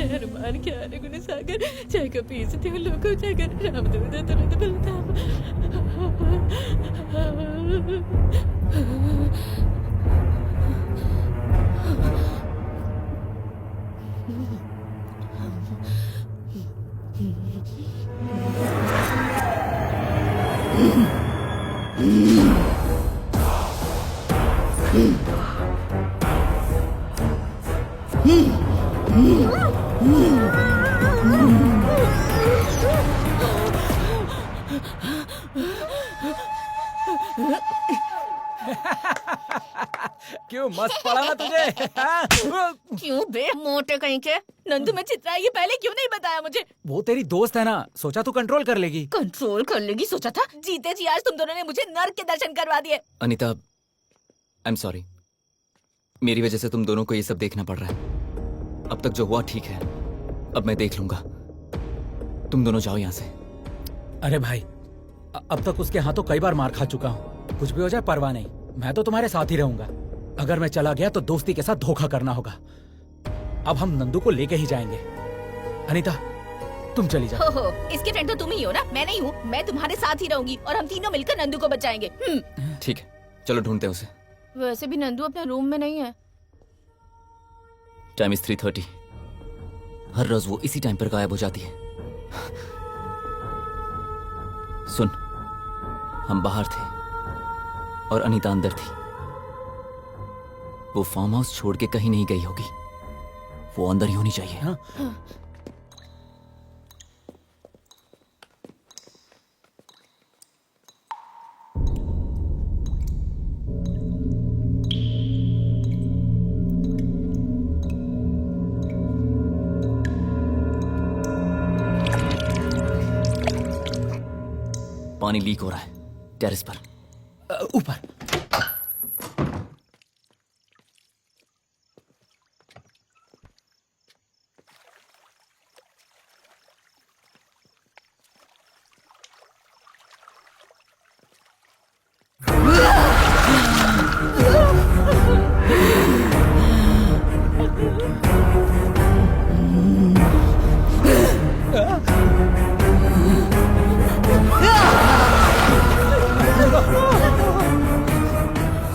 हनुमान ज्ञान गुण सागर जय कपीस तिहु लोको जागर रामदूत तुलित बलधाम।
क्यों मस्त पड़ा ना तुझे?
क्यों बे मोटे कहीं के? नंदू में चित्रा ये पहले क्यों नहीं बताया मुझे?
वो तेरी दोस्त है ना, सोचा तू कंट्रोल कर लेगी।
कंट्रोल कर लेगी सोचा था? जीते जी आज तुम दोनों ने मुझे नर्क के दर्शन करवा दिए।
Anita, I am sorry. मेरी वजह से तुम दोनों को ये सब देखना पड़ रहा है। अब तक जो हुआ ठीक है, अब मैं देख लूंगा। तुम दोनों जाओ यहाँ से।
अरे भाई, अब तक उसके हाथों कई बार मार खा चुका हूँ। कुछ भी हो जाए परवाह नहीं, मैं तो तुम्हारे साथ ही रहूंगा। अगर मैं चला गया तो दोस्ती के साथ धोखा करना होगा। अब हम नंदू को लेके ही जाएंगे। अनीता, तुम चली जाओ।
हो, इसके फ्रेंड तो तुम ही हो ना, मैं नहीं हूँ। मैं तुम्हारे साथ ही रहूंगी और हम तीनों मिलकर नंदू को बचाएंगे।
ठीक है, चलो ढूंढते हैं उसे।
वैसे भी नंदू अपने रूम में नहीं है।
Time is 3:30। हर रोज वो इसी टाइम पर गायब हो जाती है। सुन, हम बाहर थे और अनीता अंदर थी। वो फार्म हाउस छोड़ के कहीं नहीं गई होगी। वो अंदर ही होनी चाहिए।
हाँ?
पानी लीक हो रहा है टेरेस पर।
ऊपर।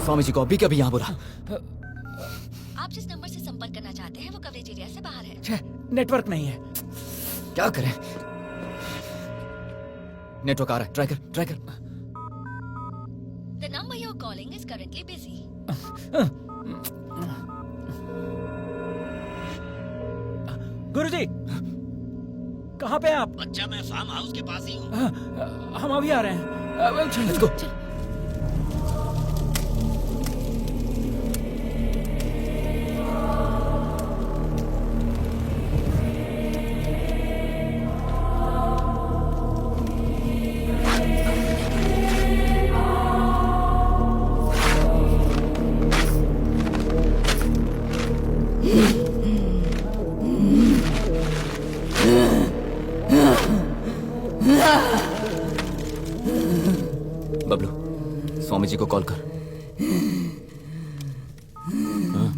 स्वामी जी को अभी कभी यहाँ बुला।
आप जिस नंबर से संपर्क करना चाहते हैं वो कवरेज एरिया से बाहर है।
नेटवर्क नहीं है।
क्या करें? नेटवर्क आ रहा है, ट्राई कर, ट्राई कर।
The number you are calling is currently busy.
Guruji, कहाँ पे हैं आप?
बच्चा, मैं फार्म हाउस के पास ही हूँ।
हम अभी आ रहे हैं। Let's go.
बबलू, स्वामी जी को कॉल कर। हाँ?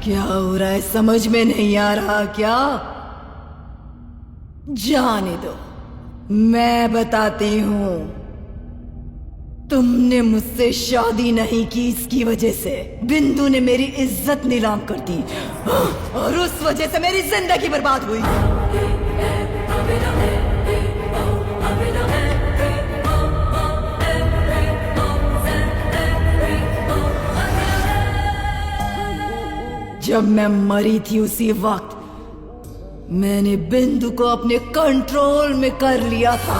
क्या हो रहा है समझ में नहीं आ रहा क्या? जाने दो, मैं बताती हूँ। तुमने मुझसे शादी नहीं की, इसकी वजह से बिंदु ने मेरी इज्जत नीलाम कर दी और उस वजह से मेरी जिंदगी बर्बाद हुई। जब मैं मरी थी उसी वक्त मैंने बिंदु को अपने कंट्रोल में कर लिया था।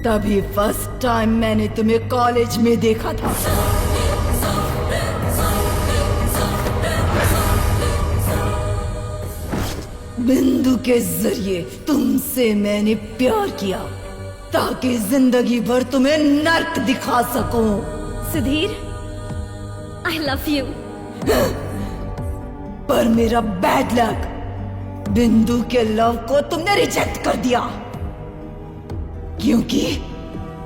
तभी फर्स्ट टाइम मैंने तुम्हें कॉलेज में देखा था। बिंदु के जरिए तुमसे मैंने प्यार किया ताकि जिंदगी भर तुम्हें नर्क दिखा सकूं।
Sudhir, I love you.
पर मेरा बैड लक, बिंदु के लव को तुमने रिजेक्ट कर दिया, क्योंकि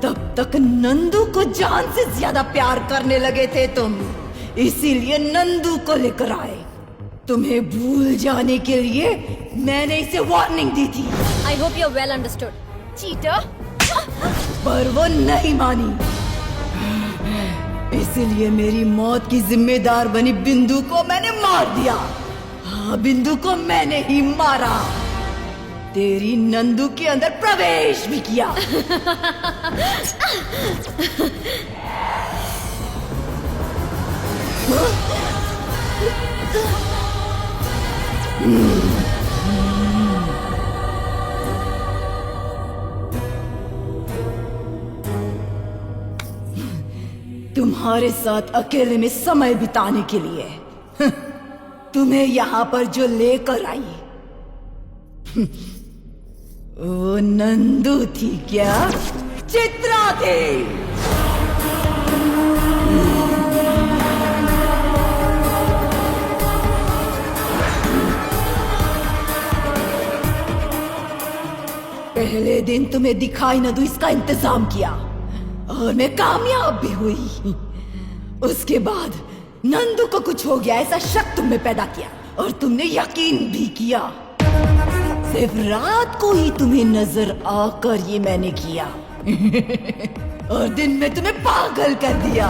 तब तक नंदू को जान से ज्यादा प्यार करने लगे थे तुम। इसीलिए नंदू को लेकर आए। तुम्हें भूल जाने के लिए मैंने इसे वार्निंग दी थी।
I hope you're well understood. Cheater.
पर वो नहीं मानी, इसीलिए मेरी मौत की जिम्मेदार बनी बिंदु को मैंने मार दिया। हाँ, बिंदु को मैंने ही मारा। तेरी नंदू के अंदर प्रवेश भी किया। तुम्हारे साथ अकेले में समय बिताने के लिए तुम्हें यहाँ पर जो लेकर आई वो नंदू थी क्या? चित्रा थी। पहले दिन तुम्हें दिखाई न दूं इसका इंतजाम किया और मैं कामयाब भी हुई। उसके बाद नंदू को कुछ हो गया ऐसा शक तुम में पैदा किया और तुमने यकीन भी किया। सिर्फ रात को ही तुम्हें नजर आकर ये मैंने किया और दिन में तुम्हें पागल कर दिया।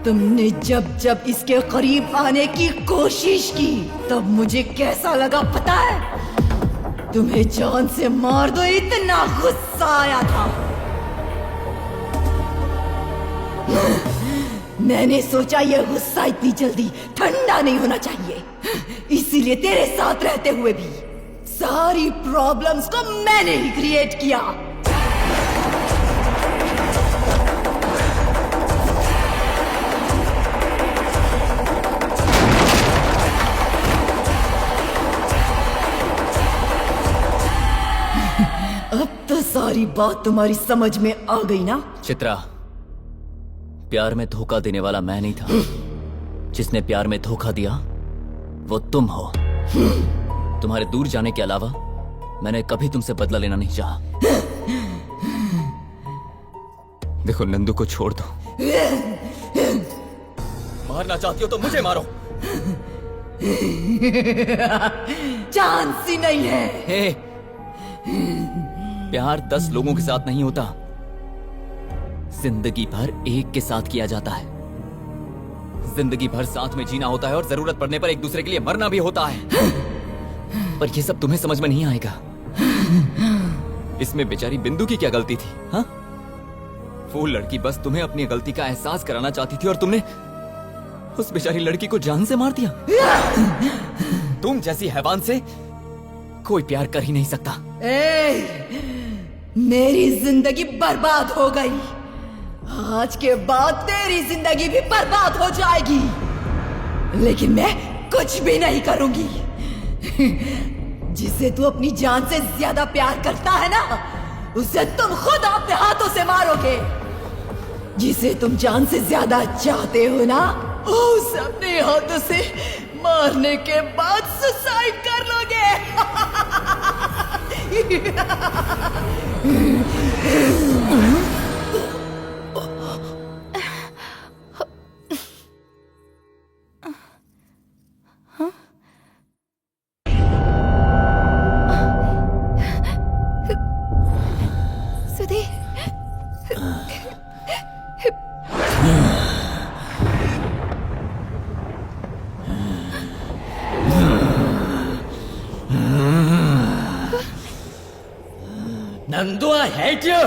तुमने जब जब इसके करीब आने की कोशिश की तब मुझे कैसा लगा पता है? तुम्हें जान से मार दो इतना गुस्सा आया था। मैंने सोचा यह गुस्सा इतनी जल्दी ठंडा नहीं होना चाहिए, इसीलिए तेरे साथ रहते हुए भी सारी प्रॉब्लम्स को मैंने ही क्रिएट किया। अब तो सारी बात तुम्हारी समझ में आ गई ना?
चित्रा, प्यार में धोखा देने वाला मैं नहीं था। जिसने प्यार में धोखा दिया वो तुम हो। तुम्हारे दूर जाने के अलावा मैंने कभी तुमसे बदला लेना नहीं चाहा। देखो, नंदू को छोड़ दो। मारना चाहती हो तो मुझे मारो।
चांस ही नहीं है।
हे, प्यार 10 लोगों के साथ नहीं होता, जिंदगी भर एक के साथ किया जाता है। जिंदगी भर साथ में जीना होता है और जरूरत पड़ने पर एक दूसरे के लिए मरना भी होता है। पर ये सब तुम्हें समझ में नहीं आएगा। इसमें बेचारी बिंदु की क्या गलती थी? हाँ, वो लड़की बस तुम्हें अपनी गलती का एहसास कराना चाहती थी और तुमने उस बेचारी लड़की को जान से मार दिया। तुम जैसी हैवान से कोई प्यार कर ही नहीं सकता।
मेरी जिंदगी बर्बाद हो गई, आज के बाद तेरी जिंदगी भी बर्बाद हो जाएगी, लेकिन मैं कुछ भी नहीं करूंगी। जिसे तू अपनी जान से ज्यादा प्यार करता है ना, उसे तुम खुद अपने हाथों से मारोगे। जिसे तुम जान से ज्यादा चाहते हो ना, उसे अपने हाथों से मारने के बाद सुसाइड कर लोगे।
Sudhir,
Nandu, I hate you!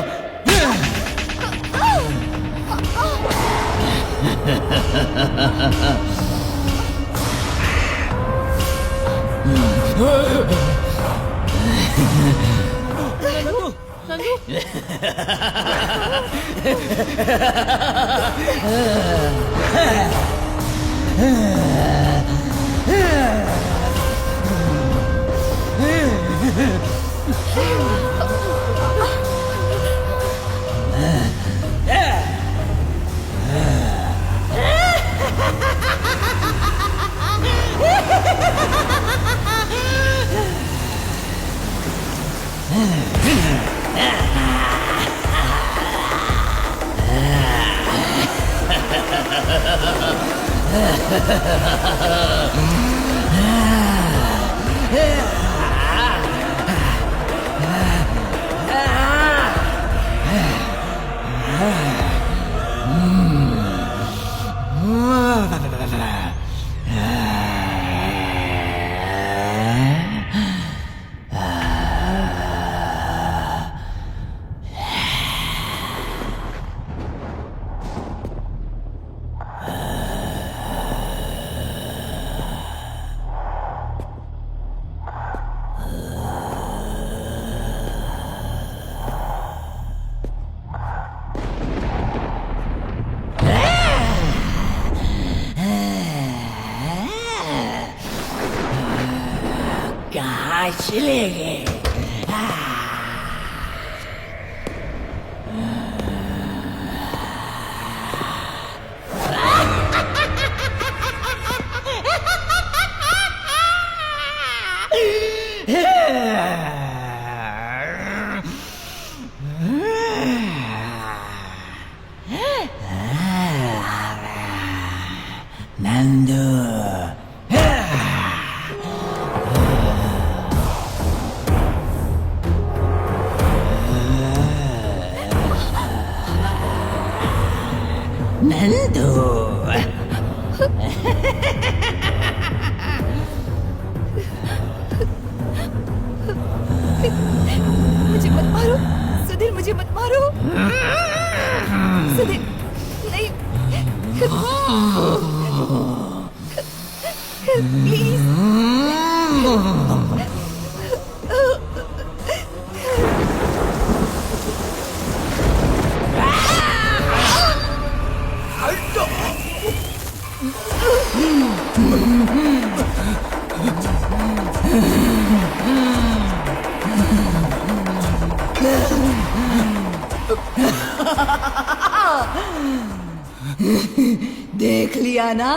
कहाँ चले गए? नंदू, नंदू।
मुझे मत मारो सुधीर, मुझे मत मारो सुधीर, नहीं प्लीज।
देख लिया ना,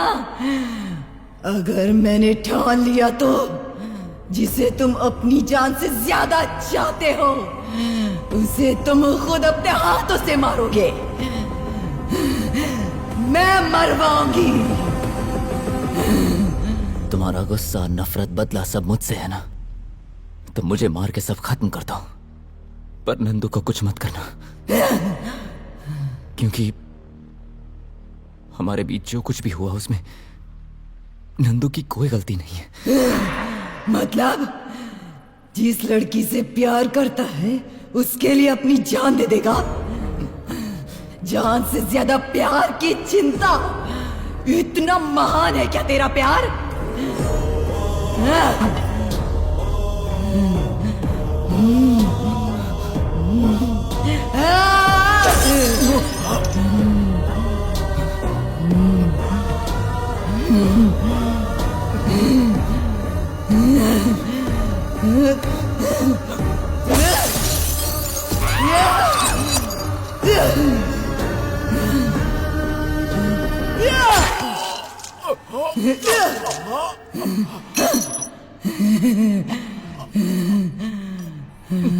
अगर मैंने ठान लिया तो जिसे तुम अपनी जान से ज्यादा चाहते हो उसे तुम खुद अपने हाथों से मारोगे। मैं मरवाऊंगी।
तुम्हारा गुस्सा, नफरत, बदला सब मुझसे है ना, तो मुझे मार के सब खत्म कर दो, पर नंदू को कुछ मत करना, क्योंकि हमारे बीच जो कुछ भी हुआ उसमें नंदू की कोई गलती नहीं है।
मतलब जिस लड़की से प्यार करता है उसके लिए अपनी जान दे देगा? जान से ज्यादा प्यार की चिंता? इतना महान है क्या तेरा प्यार?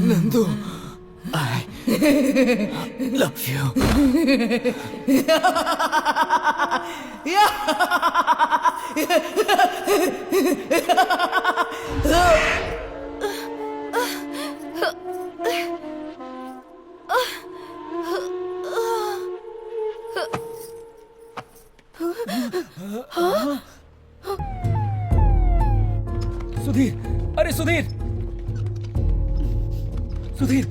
Nandu, I love you.
Sudhir, अरे सुधीर, सुधीर,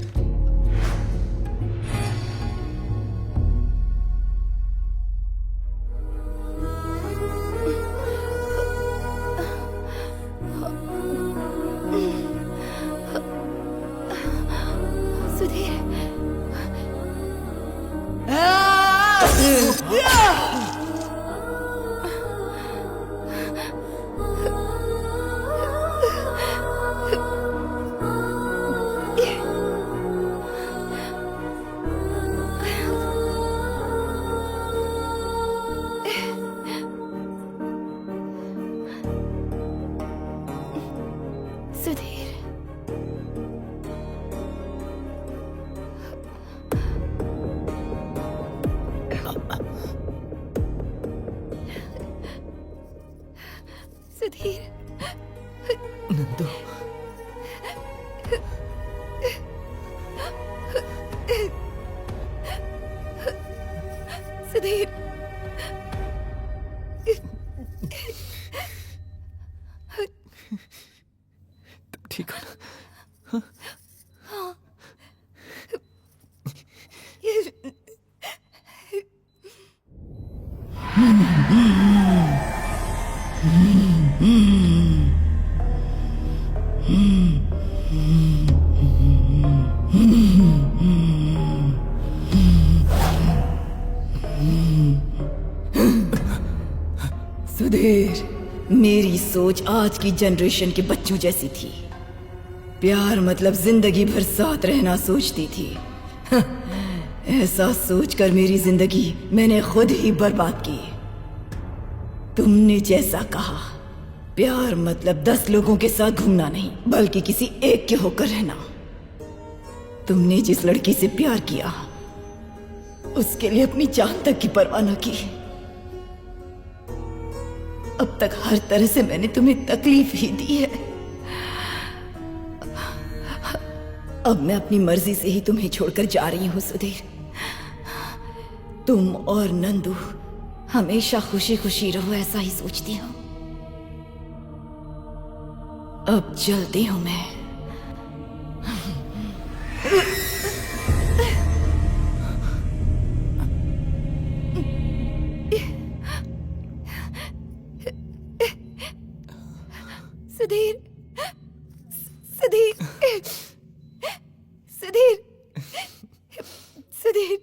नंदू,
सुधीर,
तुम ठीक हो ना?
सुधीर, मेरी सोच आज की जनरेशन के बच्चों जैसी थी। प्यार मतलब जिंदगी भर साथ रहना सोचती थी। ऐसा सोचकर मेरी जिंदगी मैंने खुद ही बर्बाद की। तुमने जैसा कहा, प्यार मतलब 10 लोगों के साथ घूमना नहीं, बल्कि किसी एक के होकर रहना। तुमने जिस लड़की से प्यार किया उसके लिए अपनी जान तक की परवाह न की। अब तक हर तरह से मैंने तुम्हें तकलीफ ही दी है। अब मैं अपनी मर्जी से ही तुम्हें छोड़कर जा रही हूं सुधीर। तुम और नंदू हमेशा खुशी खुशी रहो, ऐसा ही सोचती हूँ। अब चलती हूँ मैं।
सुधीर, सुधीर, सुधीर, सुधीर।